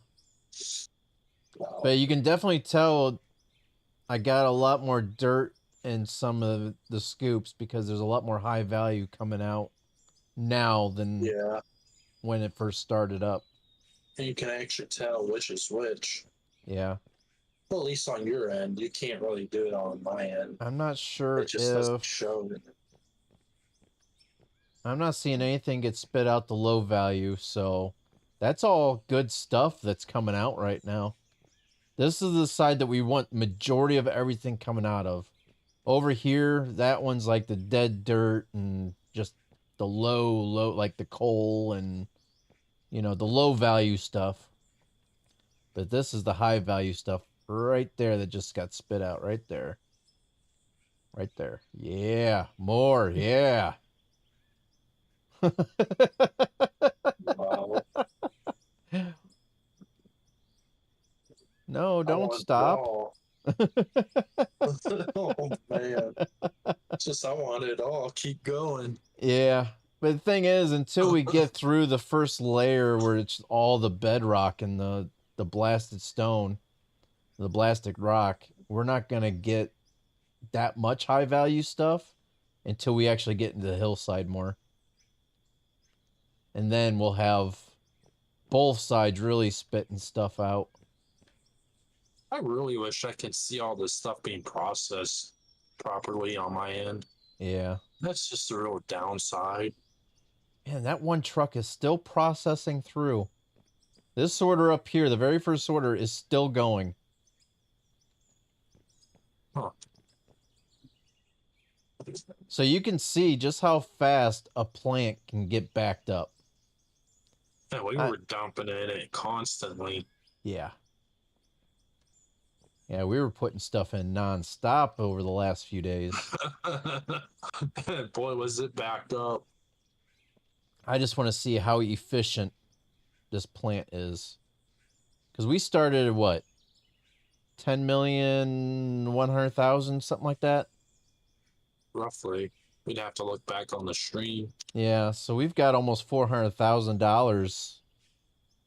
Wow. But you can definitely tell I got a lot more dirt in some of the scoops because there's a lot more high value coming out now than when it first started up. And you can actually tell which is which. Yeah. Well, at least on your end. You can't really do it on my end. I'm not sure it just doesn't show it. I'm not seeing anything get spit out the low value, so that's all good stuff that's coming out right now. This is the side that we want majority of everything coming out of. Over here, that one's like the dead dirt and just the low, like the coal and, you know, the low value stuff. But this is the high value stuff right there that just got spit out right there. Right there. Yeah, more, yeah. Wow. No, I don't want it stop. all. Oh man. Just I want it all. Keep going. Yeah. But the thing is, until we get through the first layer where it's all the bedrock and the blasted stone, the blasted rock, we're not going to get that much high value stuff until we actually get into the hillside more. And then we'll have both sides really spitting stuff out. I really wish I could see all this stuff being processed properly on my end. Yeah. That's just a real downside. Man, that one truck is still processing through. This sorter up here, the very first sorter, is still going. Huh. So you can see just how fast a plant can get backed up. Yeah, we were dumping in it constantly. Yeah. Yeah, we were putting stuff in nonstop over the last few days. Boy, was it backed up. I just want to see how efficient this plant is. Because we started at what? 10,100,000, something like that? Roughly. We'd have to look back on the stream. Yeah, so we've got almost $400,000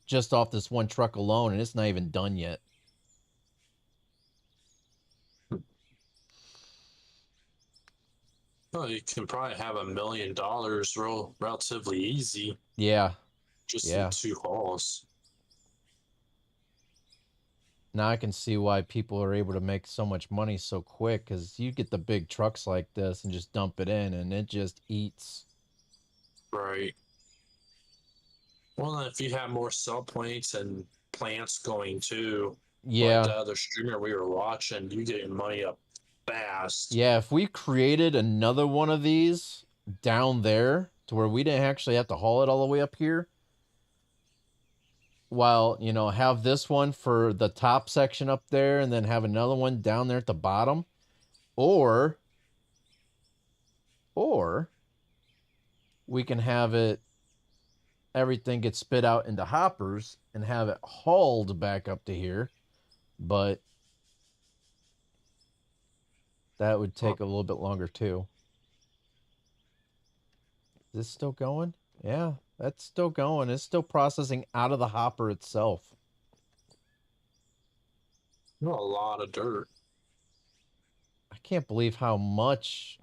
just off this one truck alone, and it's not even done yet. Well, you can probably have $1 million relatively easy. Yeah. Just Yeah. in 2 hauls. Now I can see why people are able to make so much money so quick, because you get the big trucks like this and just dump it in, and it just eats. Right. Well, if you have more cell points and plants going too, Yeah. like the other streamer we were watching, you get your money up fast. Yeah, if we created another one of these down there to where we didn't actually have to haul it all the way up here, while, you know, have this one for the top section up there and then have another one down there at the bottom, or we can have it, everything gets spit out into hoppers and have it hauled back up to here, but that would take a little bit longer too. Is this still going? Yeah, that's still going. It's still processing out of the hopper itself. A lot of dirt. I can't believe how much,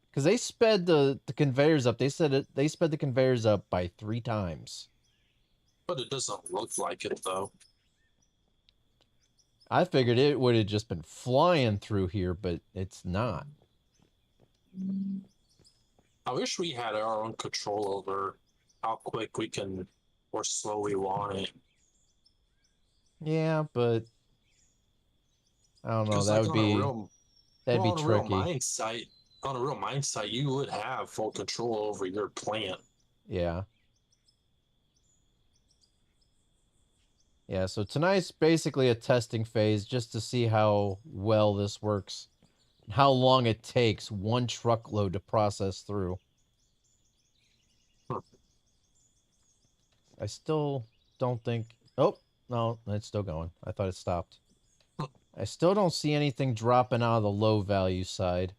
because they sped the conveyors up. They said they sped the conveyors up by 3 times. But it doesn't look like it though. I figured it would have just been flying through here, but it's not. I wish we had our own control over how quick we can or slow we want it. Yeah, but I don't know. 'Cause, That like, would be that'd be on a tricky. on a real mine site, you would have full control over your plant. Yeah. Yeah, so tonight's basically a testing phase just to see how well this works. And how long it takes one truckload to process through. I still don't think... Oh, no, it's still going. I thought it stopped. I still don't see anything dropping out of the low value side.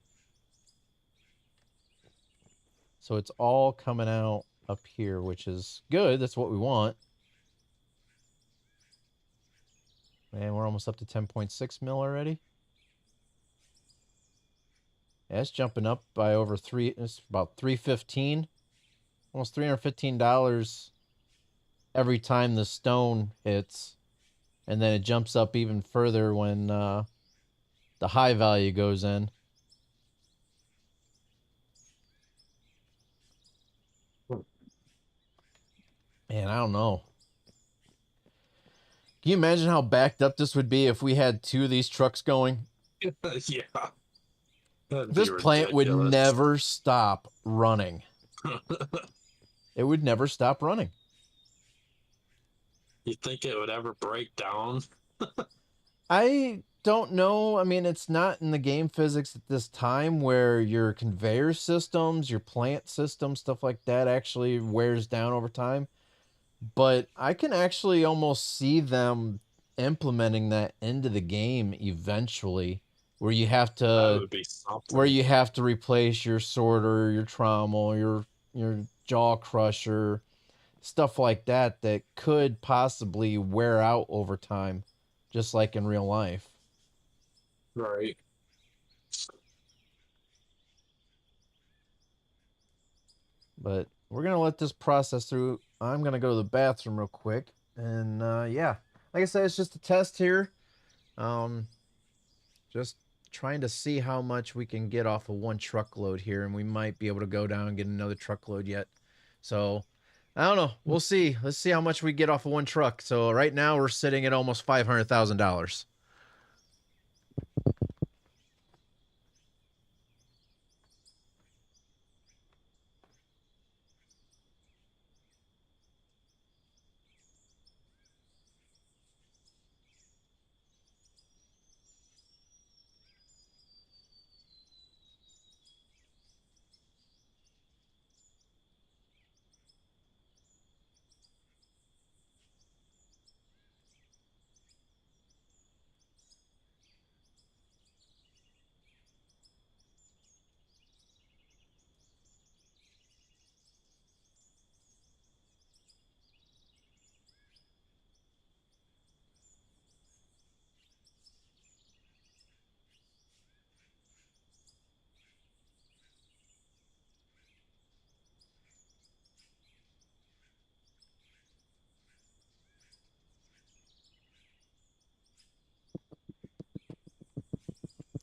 So it's all coming out up here, which is good. That's what we want. Man, we're almost up to 10.6 mil already. Yeah, it's jumping up by over it's about $315. Almost $315 every time the stone hits. And then it jumps up even further when the high value goes in. Man, I don't know. Can you imagine how backed up this would be if we had 2 of these trucks going? Yeah. This plant would never stop running. It would never stop running. You think it would ever break down? I don't know. I mean, it's not in the game physics at this time where your conveyor systems, your plant systems, stuff like that actually wears down over time. But I can actually almost see them implementing that into the game eventually, where you have That to would be something. replace your sorter, your trommel, your jaw crusher, stuff like that that could possibly wear out over time, just like in real life. Right. But we're gonna let this process through. I'm gonna go to the bathroom real quick, and yeah, like I said, it's just a test here. Just trying to see how much we can get off of one truckload here, and we might be able to go down and get another truckload yet. So I don't know. We'll see. Let's see how much we get off of one truck. So right now we're sitting at almost $500,000.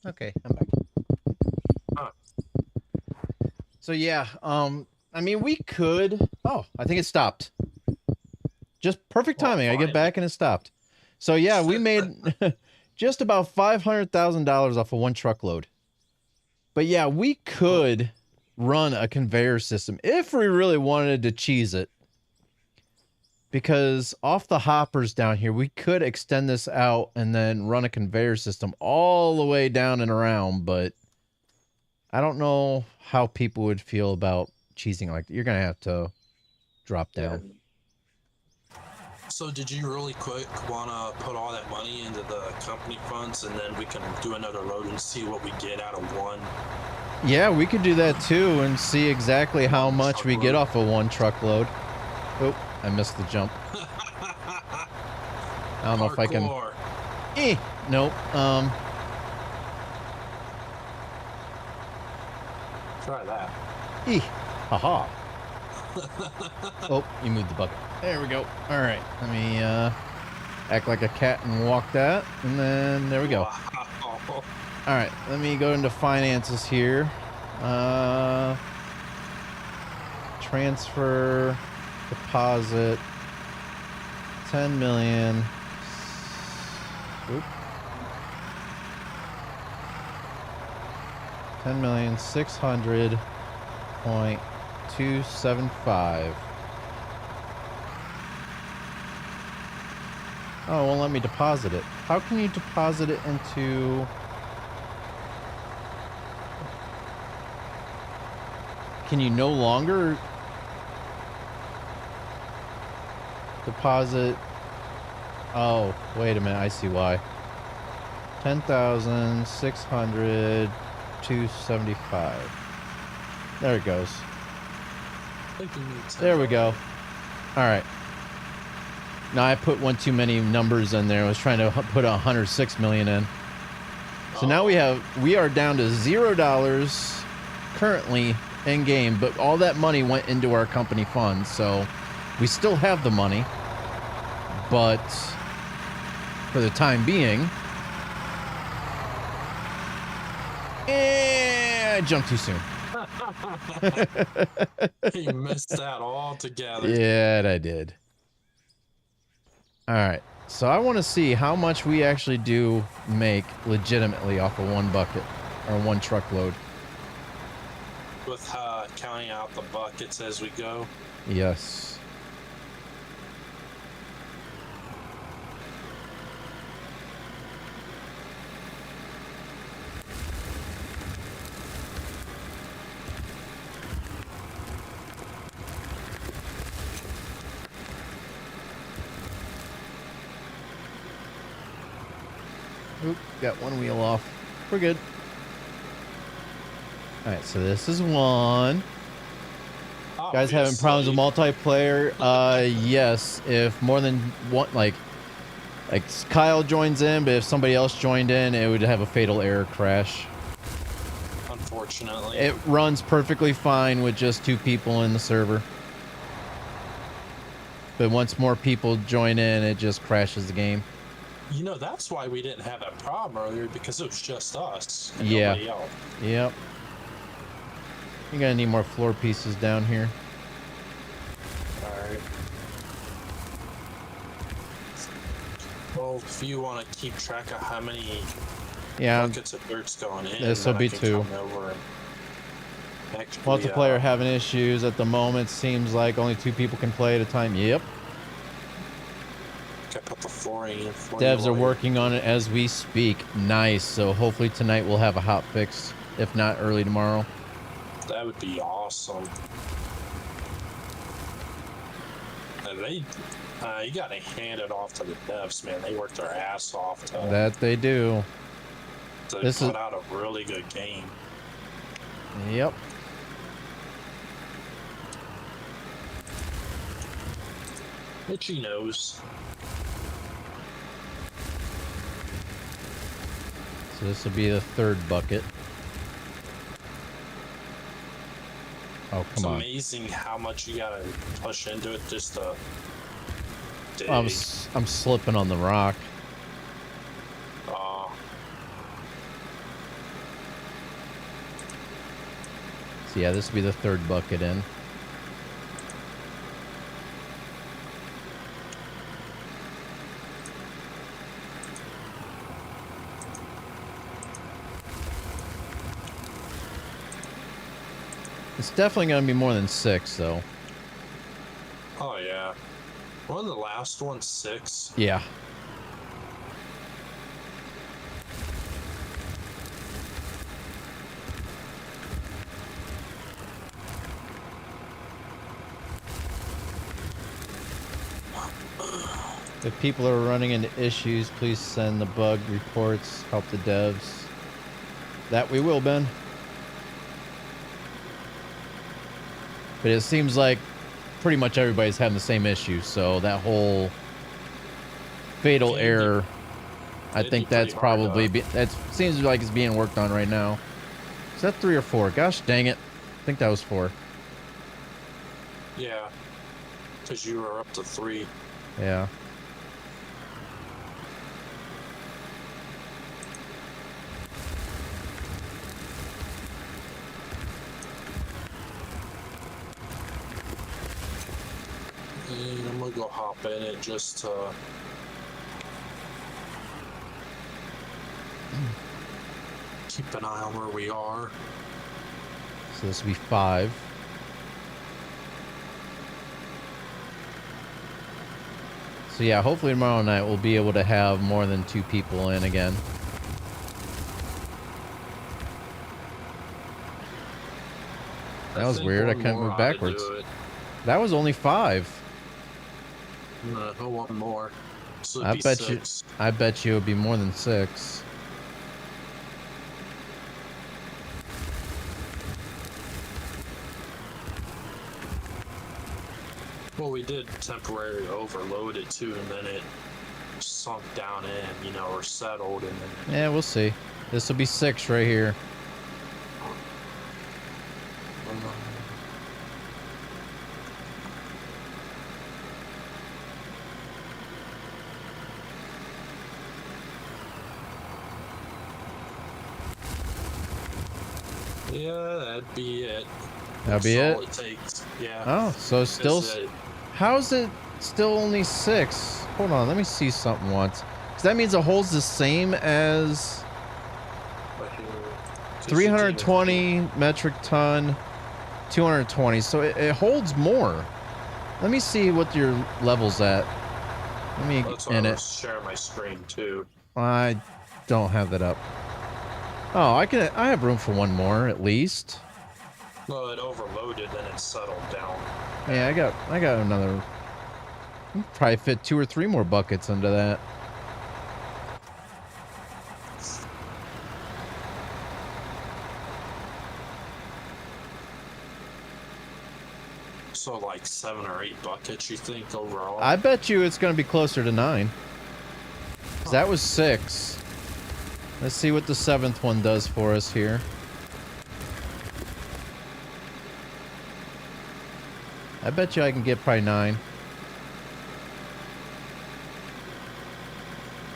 Okay, I'm back. Huh. So yeah, I mean we could. Oh, I think it stopped. Just perfect Well, timing. I get finally. back and it stopped. So yeah, we made just about $500,000 off of one truckload. But yeah, we could run a conveyor system if we really wanted to cheese it. Because off the hoppers down here, we could extend this out and then run a conveyor system all the way down and around. But I don't know how people would feel about cheesing like that. You're going to have to drop down. So did you really quick want to put all that money into the company funds, and then we can do another load and see what we get out of one? Yeah, we could do that too and see exactly how much we get off of one truckload. Oh, I missed the jump. I don't know if I can. Nope. Try that. Haha. Oh, you moved the bucket. There we go. All right. Let me act like a cat and walk that. And then there we go. Wow. All right. Let me go into finances here. Transfer, deposit, 10 million. Oop. 10,600,275. Oh, it won't let me deposit it. How can you deposit it into... Can you no longer deposit? Oh, wait a minute. I see why. 10,600,275. There it goes. There we go. All right. Now I put one too many numbers in there. I was trying to put 106 million in. So now we are down to $0 currently in game, but all that money went into our company funds. So we still have the money, but for the time being, I jumped too soon. You missed that altogether. Yeah, I did. All right. So I want to see how much we actually do make legitimately off of one bucket or one truckload. With counting out the buckets as we go. Yes. Oop, got one wheel off. We're good. Alright, so this is one. Guys having problems with multiplayer? Yes. If more than one, like Kyle joins in, but if somebody else joined in, it would have a fatal error crash. Unfortunately. It runs perfectly fine with just 2 people in the server. But once more people join in, it just crashes the game. You know, that's why we didn't have that problem earlier, because it was just us and Yeah. nobody else. Yep. You're gonna need more floor pieces down here. Alright. Well, if you want to keep track of how many buckets of dirt's going in, this will then be I can 2. come over and actually, Multiplayer having issues at the moment. Seems like only 2 people can play at a time. Yep. I put the flooring in. Devs are working on it as we speak. Nice. So hopefully tonight we'll have a hot fix. If not, early tomorrow. That would be awesome. And they, you gotta hand it off to the devs, man. They work their ass off to That they do. put out a really good game. Yep. Itchy nose. So this will be the 3rd bucket. Oh, It's come on. amazing how much you gotta push into it just to dig. I'm slipping on the rock. So yeah, this will be the 3rd bucket in. It's definitely going to be more than 6, though. Oh, yeah. One of the last ones, 6. Yeah. If people are running into issues, please send the bug reports. Help the devs. That we will, Ben. But it seems like pretty much everybody's having the same issue, so that whole fatal error, I think that's probably that seems like it's being worked on right now. Is that 3 or 4? Gosh dang it. I think that was 4. Yeah. Because you were up to 3. Yeah. And I'm gonna go hop in it just to keep an eye on where we are. So this will be 5. So yeah, hopefully tomorrow night we'll be able to have more than 2 people in again. That was weird. I couldn't move backwards. That was only 5. No, one more. So I bet you it would be more than 6. Well, we did temporarily overload it too, and then it sunk down in, or settled, and then. Yeah, we'll see. This will be 6 right here. Yeah, that'd be it. That'd be That's it? all it takes. Yeah. Oh, so still... That's it. How's it still only 6? Hold on, let me see something once. Because that means it holds the same as 320 metric ton, 220. So it holds more. Let me see what your level's at. Let me That's why in I it. was sharing my screen too. I don't have that up. Oh, I have room for one more at least. Well, it overloaded, then it settled down. Yeah, I got another. Probably fit 2 or 3 more buckets into that. So like 7 or 8 buckets, you think overall? I bet you it's going to be closer to 9. 'Cause that was 6. Let's see what the 7th one does for us here. I bet you I can get probably 9.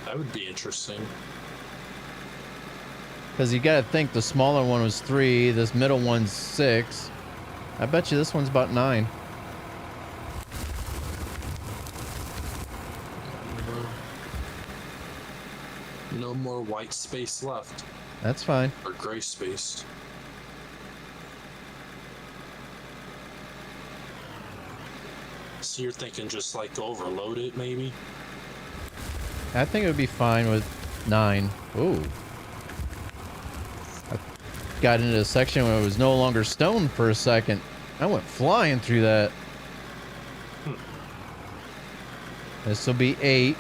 That would be interesting. Because you got to think the smaller one was 3, this middle one's 6. I bet you this one's about 9. No more white space left. That's fine. Or gray space. So you're thinking just like overload it, maybe? I think it would be fine with 9. Ooh. I got into a section where it was no longer stone for a second. I went flying through that. This will be 8.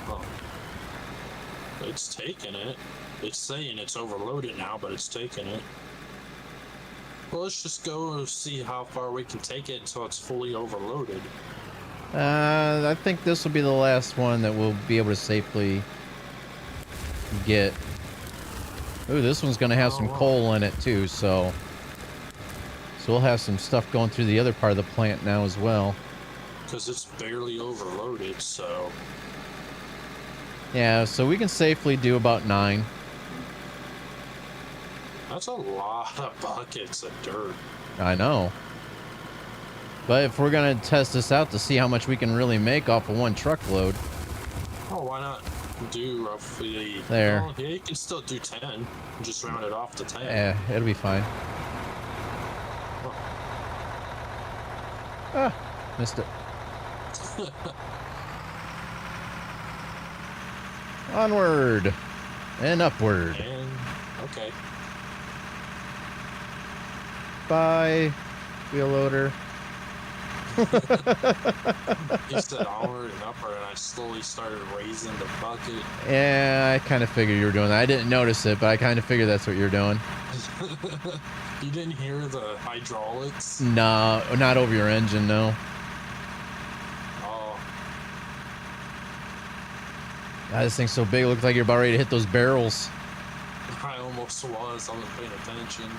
Oh. It's taking it. It's saying it's overloaded now, but it's taking it. Well, let's just go see how far we can take it until it's fully overloaded. I think this will be the last one that we'll be able to safely get. Ooh, this one's going to have some coal in it too, so we'll have some stuff going through the other part of the plant now as well. Because it's barely overloaded, so... Yeah, so we can safely do about 9. That's a lot of buckets of dirt. I know. But if we're going to test this out to see how much we can really make off of one truckload. Oh, why not do roughly... There. Well, yeah, you can still do 10. And just round it off to 10. Yeah, it'll be fine. Ah, missed it. Onward and upward. And, okay. Bye, wheel loader. You said onward and upward, and I slowly started raising the bucket. Yeah, I kind of figured you were doing that. I didn't notice it, but I kind of figured that's what you're doing. You didn't hear the hydraulics? No, not over your engine, no. Oh, God, this thing's so big, it looks like you're about ready to hit those barrels. I almost was. I wasn't paying attention.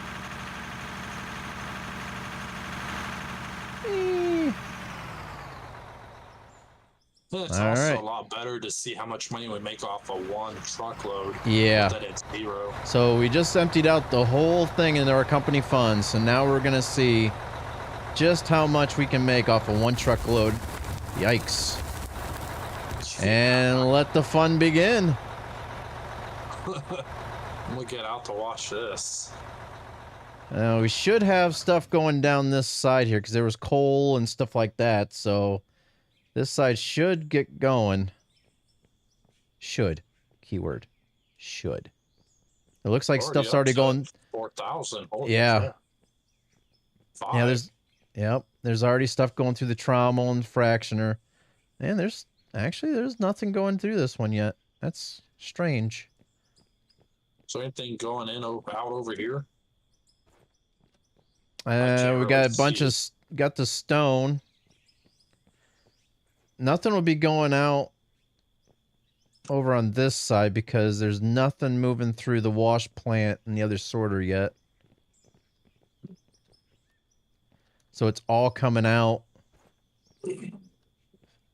It's All also right. a lot better to see how much money we make off of one truckload. Yeah. That it's 0. So we just emptied out the whole thing into our company funds, so now we're gonna see just how much we can make off of one truckload. Yikes. And let the fun begin. I'm gonna get out to watch this. We should have stuff going down this side here because there was coal and stuff like that, so this side should get going. Should. Keyword. Should. It looks like stuff's already going. 4,000. Yeah. Yeah, 5. there's already stuff going through the trommel and fractioner. And there's nothing going through this one yet. That's strange. So anything going in out over here? We can't got really a bunch of got the stone. Nothing will be going out over on this side because there's nothing moving through the wash plant and the other sorter yet. So it's all coming out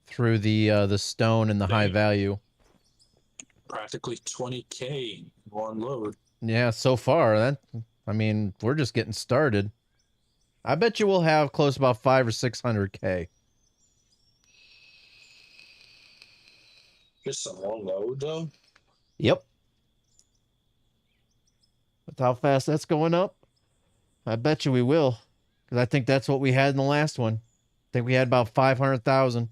through the stone and the high value. Practically 20K one load. Yeah, so far I mean, we're just getting started. I bet you we'll have close to about 500 or 600K. Just some one load though. Yep. With how fast that's going up, I bet you we will. Because I think that's what we had in the last one. I think we had about 500,000.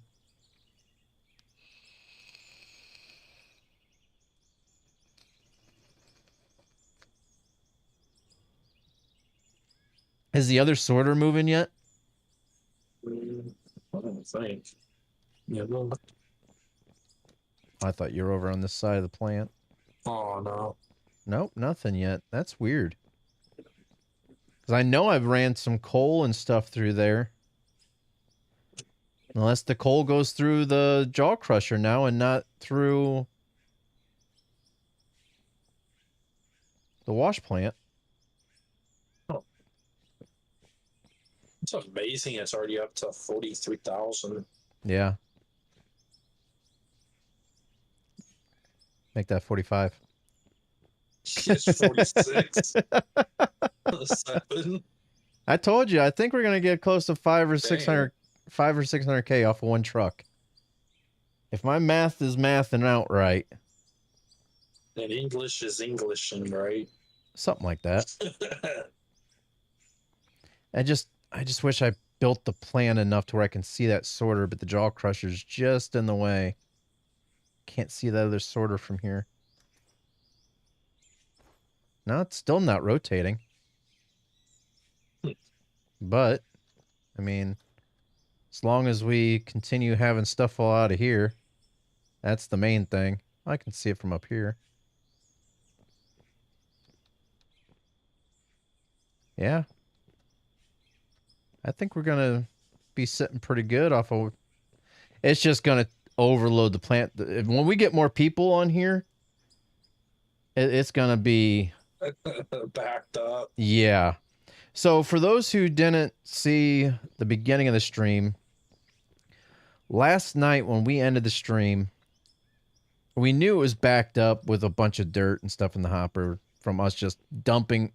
Is the other sorter moving yet? I don't think. Yeah, no. I thought you were over on this side of the plant. Oh no. Nope, nothing yet. That's weird. Because I know I've ran some coal and stuff through there. Unless the coal goes through the jaw crusher now and not through the wash plant. It's amazing. It's already up to 43,000. Yeah. Make that 45. It's 46. 7. I told you, I think we're gonna get close to 500 or 600K off of one truck. If my math is mathing out right. And English is Englishing, right? Something like that. I just wish I built the plan enough to where I can see that sorter, but the jaw crusher's just in the way. Can't see that other sorter from here. No, it's still not rotating. But, I mean, as long as we continue having stuff fall out of here, that's the main thing. I can see it from up here. Yeah. I think we're going to be sitting pretty good off of... It's just going to overload the plant. When we get more people on here, it's going to be... Backed up. Yeah. So for those who didn't see the beginning of the stream, last night when we ended the stream, we knew it was backed up with a bunch of dirt and stuff in the hopper from us just dumping.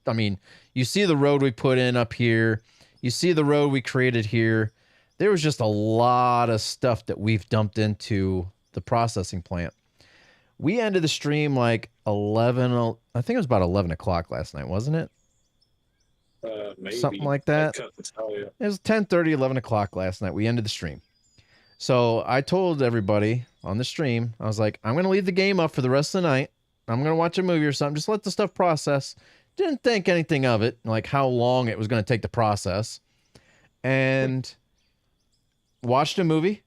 I mean, you see the road we put in up here. You see the road we created here. There was just a lot of stuff that we've dumped into the processing plant. We ended the stream like 11, I think it was about 11 o'clock last night, wasn't it? Maybe. Something like that. I couldn't tell you. It was 10:30, 11 o'clock last night. We ended the stream. So I told everybody on the stream, I was like, I'm going to leave the game up for the rest of the night. I'm going to watch a movie or something. Just let the stuff process. Didn't think anything of it, like how long it was going to take to process. And watched a movie.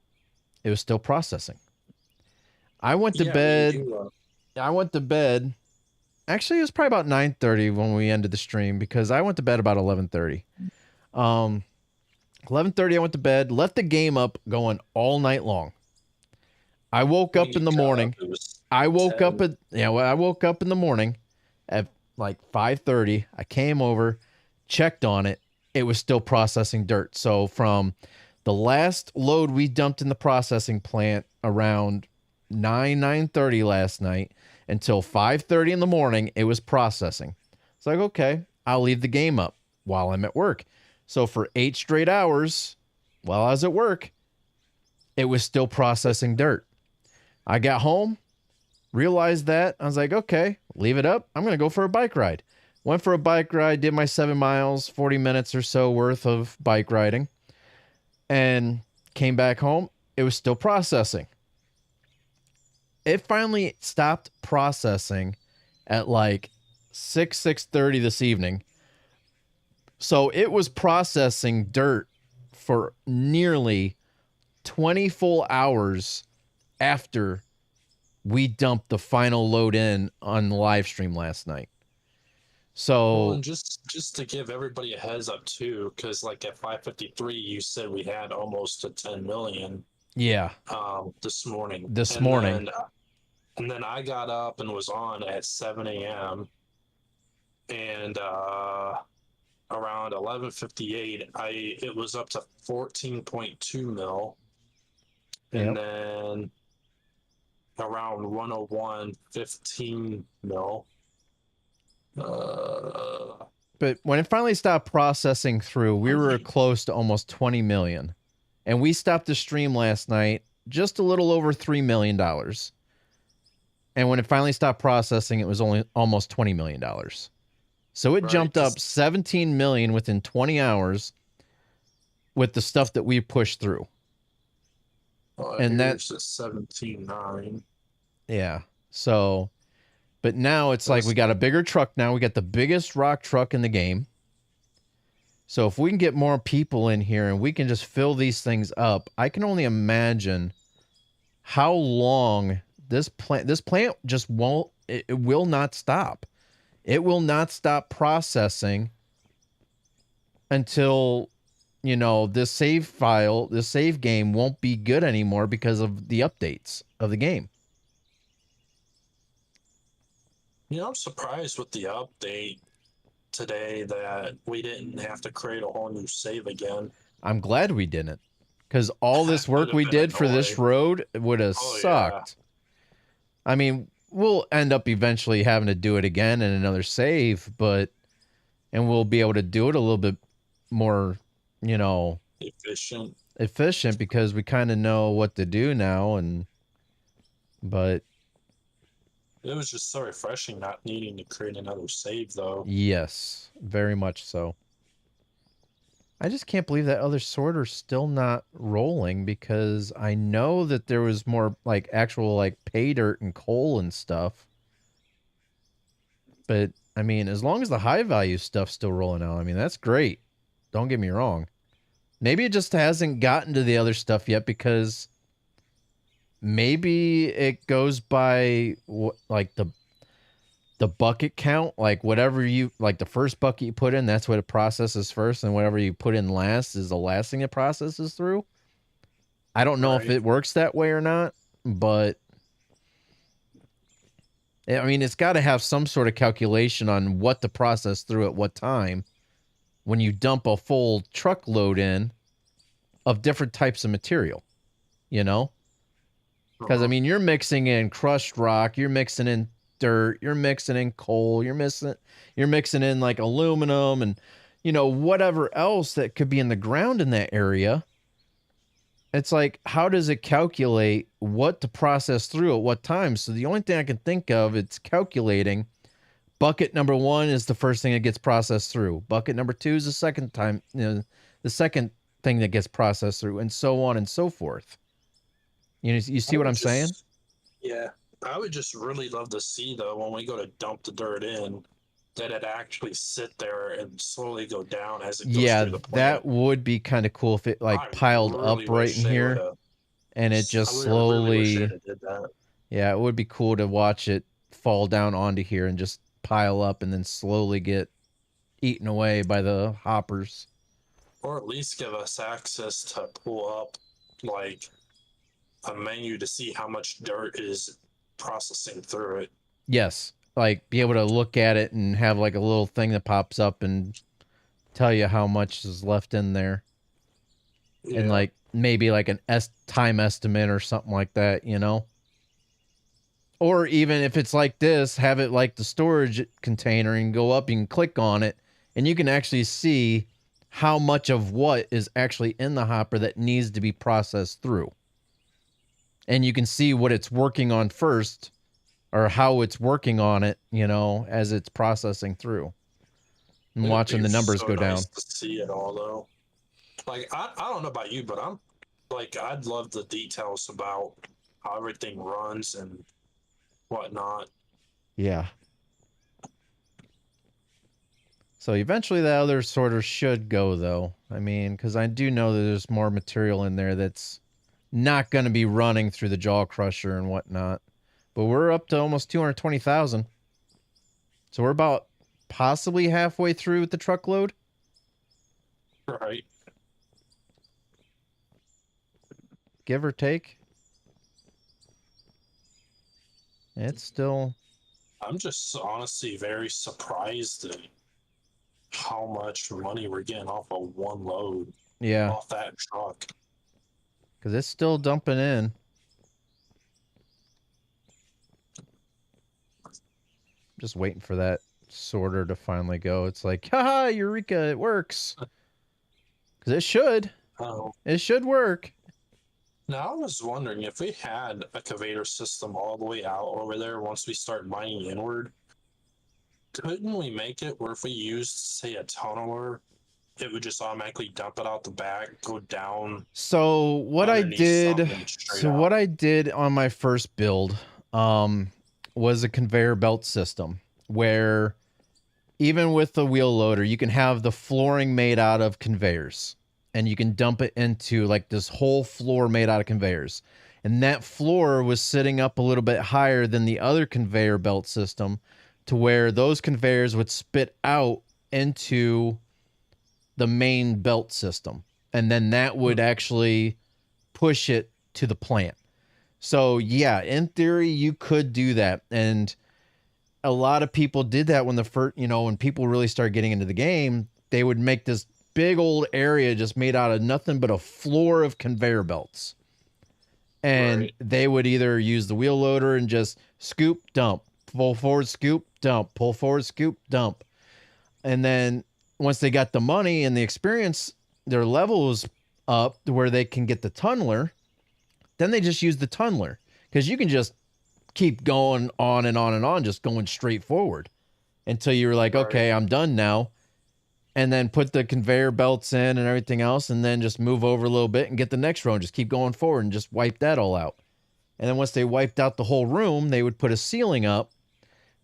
It was still processing. I went to bed. I went to bed. Actually, it was probably about 9:30 when we ended the stream because I went to bed about 11:30. 11:30 I went to bed, left the game up going all night long. I woke up in the morning. I woke up in the morning at like 5:30. I came over, checked on it. It was still processing dirt. So from the last load we dumped in the processing plant around 9:30 last night until 5:30 in the morning, it was processing. It's like, okay, I'll leave the game up while I'm at work. So for 8 straight hours while I was at work, it was still processing dirt. I got home, realized that. I was like, okay, leave it up. I'm going to go for a bike ride. Went for a bike ride, did my 7 miles, 40 minutes or so worth of bike riding, and came back home. It was still processing. It finally stopped processing at like 6:30 this evening. So it was processing dirt for nearly 20 full hours after we dumped the final load in on the live stream last night. So Well, and just to give everybody a heads up too, because like at 5:53, you said we had almost a 10 million. Yeah. This morning. And then I got up and was on at 7 a.m. And around 11:58, it was up to 14.2 mil. And then around 101, 15 mil. But when it finally stopped processing through, we were close to almost 20 million. And we stopped the stream last night just a little over $3 million. And when it finally stopped processing, it was only almost $20 million. So it jumped up 17 million within 20 hours with the stuff that we pushed through. And that's 17.9. Yeah. So, but now it's like we got a bigger truck now. We got the biggest rock truck in the game. So if we can get more people in here and we can just fill these things up, I can only imagine how long this plant just won't, it will not stop. It will not stop processing until, you know, this save file, this save game won't be good anymore because of the updates of the game. You know, I'm surprised with the update today that we didn't have to create a whole new save again. I'm glad we didn't, because all this work we did for this road would have sucked. Yeah. I mean, we'll end up eventually having to do it again in another save, and we'll be able to do it a little bit more, you know, efficient because we kind of know what to do now. But it was just so refreshing not needing to create another save, though. Yes, very much so. I just can't believe that other sorter's still not rolling, because I know that there was more like actual like pay dirt and coal and stuff. But I mean, as long as the high value stuff's still rolling out, I mean, that's great. Don't get me wrong. Maybe it just hasn't gotten to the other stuff yet because maybe it goes by like the bucket count, like whatever you like the first bucket you put in, that's what it processes first, and whatever you put in last is the last thing it processes through. I don't know if it works that way or not, but I mean, it's got to have some sort of calculation on what to process through at what time when you dump a full truckload in of different types of material, you know? Because, I mean, you're mixing in crushed rock, you're mixing in dirt, you're mixing in coal, you're mixing in like aluminum and, you know, whatever else that could be in the ground in that area. It's like, how does it calculate what to process through at what time? So the only thing I can think of, it's calculating bucket number 1 is the first thing that gets processed through. Bucket number 2 is the second time, you know, the second thing that gets processed through, and so on and so forth. You know, you see what I'm saying? Yeah. I would just really love to see, though, when we go to dump the dirt in, that it actually sit there and slowly go down as it goes through the plant. That would be kind of cool if it like piled up right in here and it just slowly did that. Yeah, it would be cool to watch it fall down onto here and just pile up and then slowly get eaten away by the hoppers. Or at least give us access to pull up like a menu to see how much dirt is processing through it. Yes, like be able to look at it and have like a little thing that pops up and tell you how much is left in there. Yeah. And like maybe like an time estimate or something like that, you know? Or even if it's like this, have it like the storage container and go up, you can click on it and you can actually see how much of what is actually in the hopper that needs to be processed through. And you can see what it's working on first, or how it's working on it, you know, as it's processing through. And watching the numbers go down. To see it all, though. Like, I don't know about you, but I'm like, I'd love the details about how everything runs and whatnot. Yeah. So eventually the other sorter should go, though. I mean, because I do know that there's more material in there that's not going to be running through the jaw crusher and whatnot. But we're up to almost 220,000. So we're about possibly halfway through with the truckload. Right. Give or take. It's still... I'm just honestly very surprised at how much money we're getting off of one load. Yeah. Off that truck. Because it's still dumping in. Just waiting for that sorter to finally go. It's like, haha, eureka, it works. Because it should. Oh. It should work. Now, I was wondering if we had a conveyor system all the way out over there once we start mining inward, couldn't we make it where if we used, say, a tunneler, it would just automatically dump it out the back, go down? So what I did on my first build was a conveyor belt system where even with the wheel loader, you can have the flooring made out of conveyors, and you can dump it into like this whole floor made out of conveyors. And that floor was sitting up a little bit higher than the other conveyor belt system, to where those conveyors would spit out into the main belt system. And then that would actually push it to the plant. So yeah, in theory, you could do that. And a lot of people did that when when people really started getting into the game. They would make this big old area just made out of nothing but a floor of conveyor belts. And they would either use the wheel loader and just scoop, dump, pull forward, scoop, dump, pull forward, scoop, dump. And then once they got the money and the experience, their level was up to where they can get the tunneler. Then they just use the tunneler, because you can just keep going on and on and on, just going straight forward until you're like, okay, I'm done now. And then put the conveyor belts in and everything else, and then just move over a little bit and get the next row and just keep going forward and just wipe that all out. And then once they wiped out the whole room, they would put a ceiling up,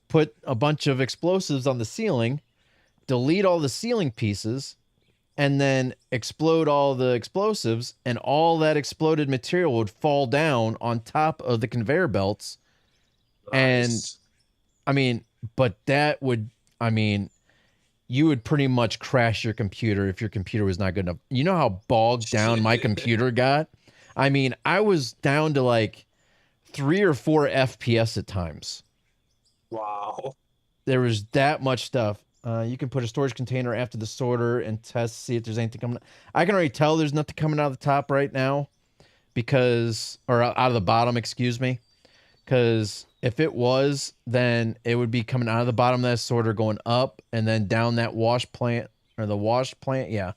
put a bunch of explosives on the ceiling, delete all the ceiling pieces, and then explode all the explosives, and all that exploded material would fall down on top of the conveyor belts. Nice. And but that would, you would pretty much crash your computer if your computer was not good enough. You know how bogged down my computer got? I was down to like 3 or 4 FPS at times. Wow. There was that much stuff. You can put a storage container after the sorter and test, see if there's anything coming. I can already tell there's nothing coming out of the top right now, or out of the bottom, excuse me. Because if it was, then it would be coming out of the bottom of that sorter, going up, and then down that wash plant, or the wash plant, yeah.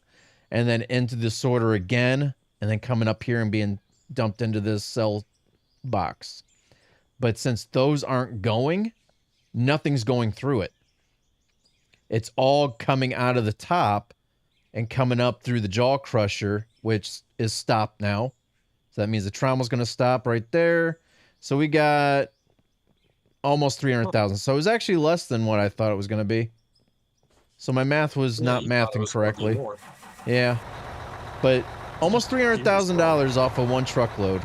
And then into the sorter again, and then coming up here and being dumped into this cell box. But since those aren't going, nothing's going through it. It's all coming out of the top and coming up through the jaw crusher, which is stopped now. So that means the trauma's going to stop right there. So we got almost 300,000. So it was actually less than what I thought it was going to be. So my math was not mathing correctly. Yeah. But almost $300,000 off of one truckload.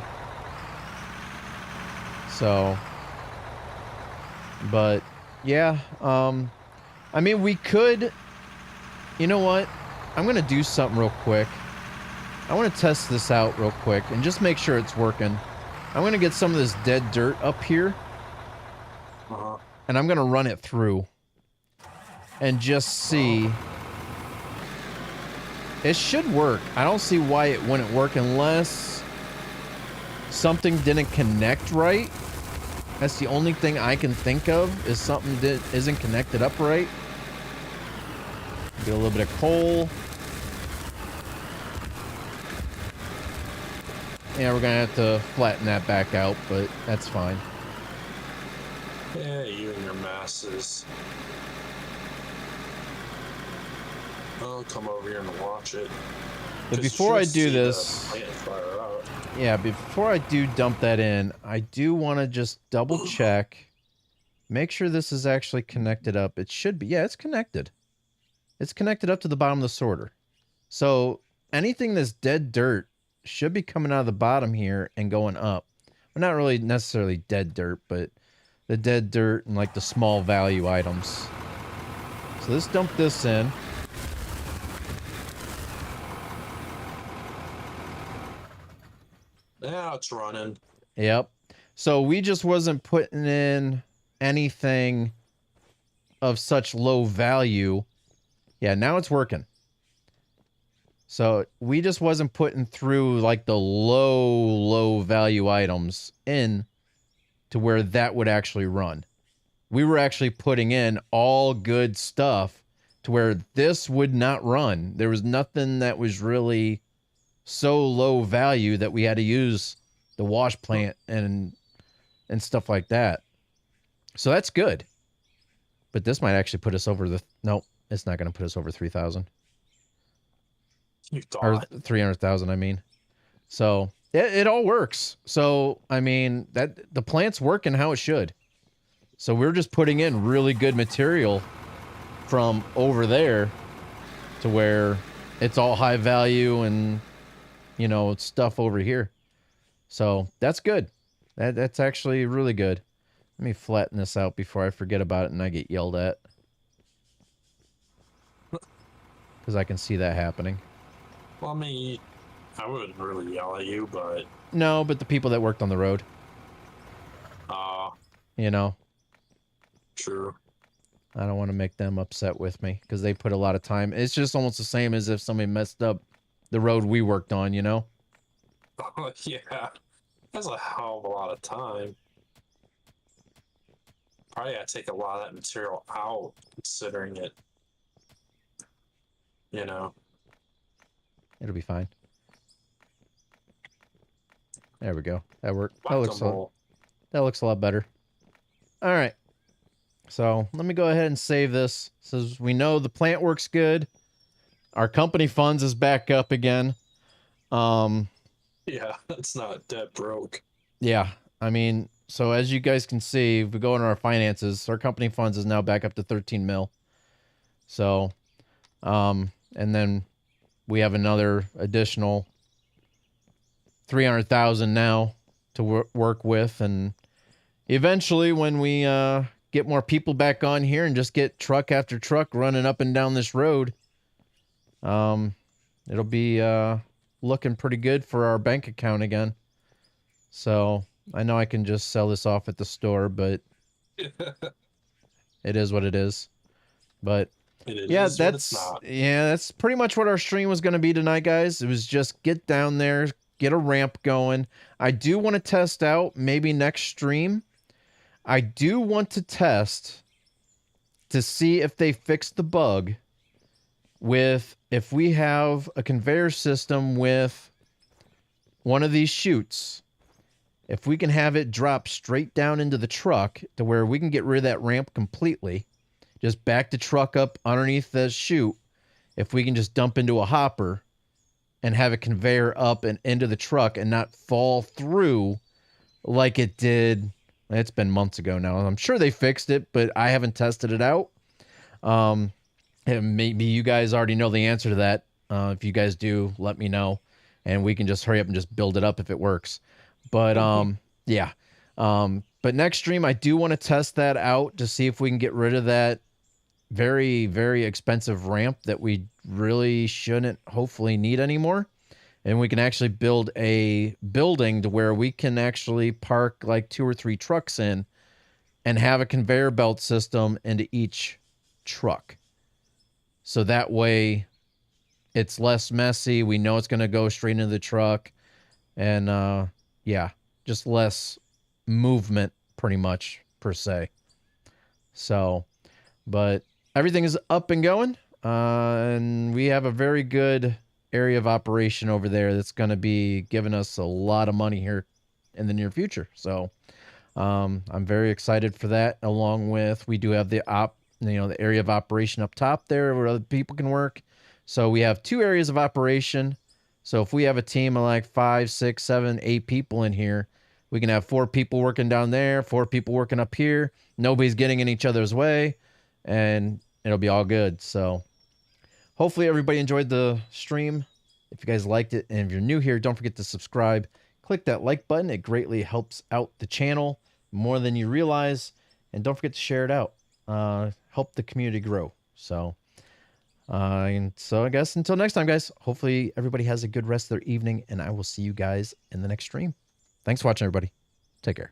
So, but yeah, we could, you know what? I'm going to do something real quick. I want to test this out real quick and just make sure it's working. I'm going to get some of this dead dirt up here. And I'm going to run it through and just see. It should work. I don't see why it wouldn't work unless something didn't connect right. That's the only thing I can think of, is something that isn't connected up right. Get a little bit of coal. Yeah, we're gonna have to flatten that back out, but that's fine. Yeah, you and your masses. I'll come over here and watch it. But before I do this, yeah, before I do dump that in, I do want to just double check, make sure this is actually connected up. It should be. Yeah, it's connected. It's connected up to the bottom of the sorter. So anything that's dead dirt should be coming out of the bottom here and going up. Well, not really necessarily dead dirt, but the dead dirt and like the small value items. So let's dump this in. Now it's running. Yep. So we just wasn't putting in anything of such low value. Yeah, now it's working. So we just wasn't putting through like the low value items in to where that would actually run. We were actually putting in all good stuff to where this would not run. There was nothing that was really so low value that we had to use the wash plant and stuff like that. So that's good. But this might actually put us over the... Nope, it's not going to put us over 3,000. Or 300,000, I mean. So it all works. So, I mean, that the plant's working how it should. So we're just putting in really good material from over there to where it's all high value and, you know, stuff over here. So that's good. That's actually really good. Let me flatten this out before I forget about it and I get yelled at. Because I can see that happening. Well, I mean, I wouldn't really yell at you, but... No, but the people that worked on the road. You know? True. I don't want to make them upset with me because they put a lot of time. It's just almost the same as if somebody messed up the road we worked on, you know? Oh, yeah. That's a hell of a lot of time. Probably gotta take a lot of that material out, considering it. You know. It'll be fine. There we go. That worked. That looks a lot better. All right. So let me go ahead and save this. Says we know the plant works good. Our company funds is back up again. Yeah, it's not dead broke. Yeah. I mean, so as you guys can see, if we go into our finances, our company funds is now back up to 13 mil. So, and then we have another additional 300,000 now to work with. And eventually when we, get more people back on here and just get truck after truck running up and down this road, it'll be, looking pretty good for our bank account again. So I know I can just sell this off at the store, but it is what it is. But yeah, that's pretty much what our stream was going to be tonight, guys. It was just get down there, get a ramp going. I do want to test out maybe next stream. I do want to test to see if they fixed the bug with if we have a conveyor system with one of these chutes, if we can have it drop straight down into the truck to where we can get rid of that ramp completely, just back the truck up underneath the chute, if we can just dump into a hopper and have a conveyor up and into the truck and not fall through like it did. It's been months ago now. I'm sure they fixed it, but I haven't tested it out. And maybe you guys already know the answer to that. If you guys do, let me know. And we can just hurry up and just build it up if it works. But, yeah. But next stream, I do want to test that out to see if we can get rid of that very, very expensive ramp that we really shouldn't hopefully need anymore. And we can actually build a building to where we can actually park like 2 or 3 trucks in and have a conveyor belt system into each truck. So that way it's less messy. We know it's going to go straight into the truck. And, yeah, just less movement pretty much per se. So, but everything is up and going. And we have a very good area of operation over there that's going to be giving us a lot of money here in the near future. So I'm very excited for that. Along with, we do have the the area of operation up top there where other people can work. So we have 2 areas of operation. So if we have a team of like 5, 6, 7, 8 people in here, we can have 4 people working down there, 4 people working up here. Nobody's getting in each other's way, and it'll be all good. So hopefully everybody enjoyed the stream. If you guys liked it, and if you're new here, don't forget to subscribe. Click that like button. It greatly helps out the channel more than you realize. And don't forget to share it out. Help the community grow. So, and so I guess until next time, guys, hopefully everybody has a good rest of their evening, and I will see you guys in the next stream. Thanks for watching, everybody. Take care.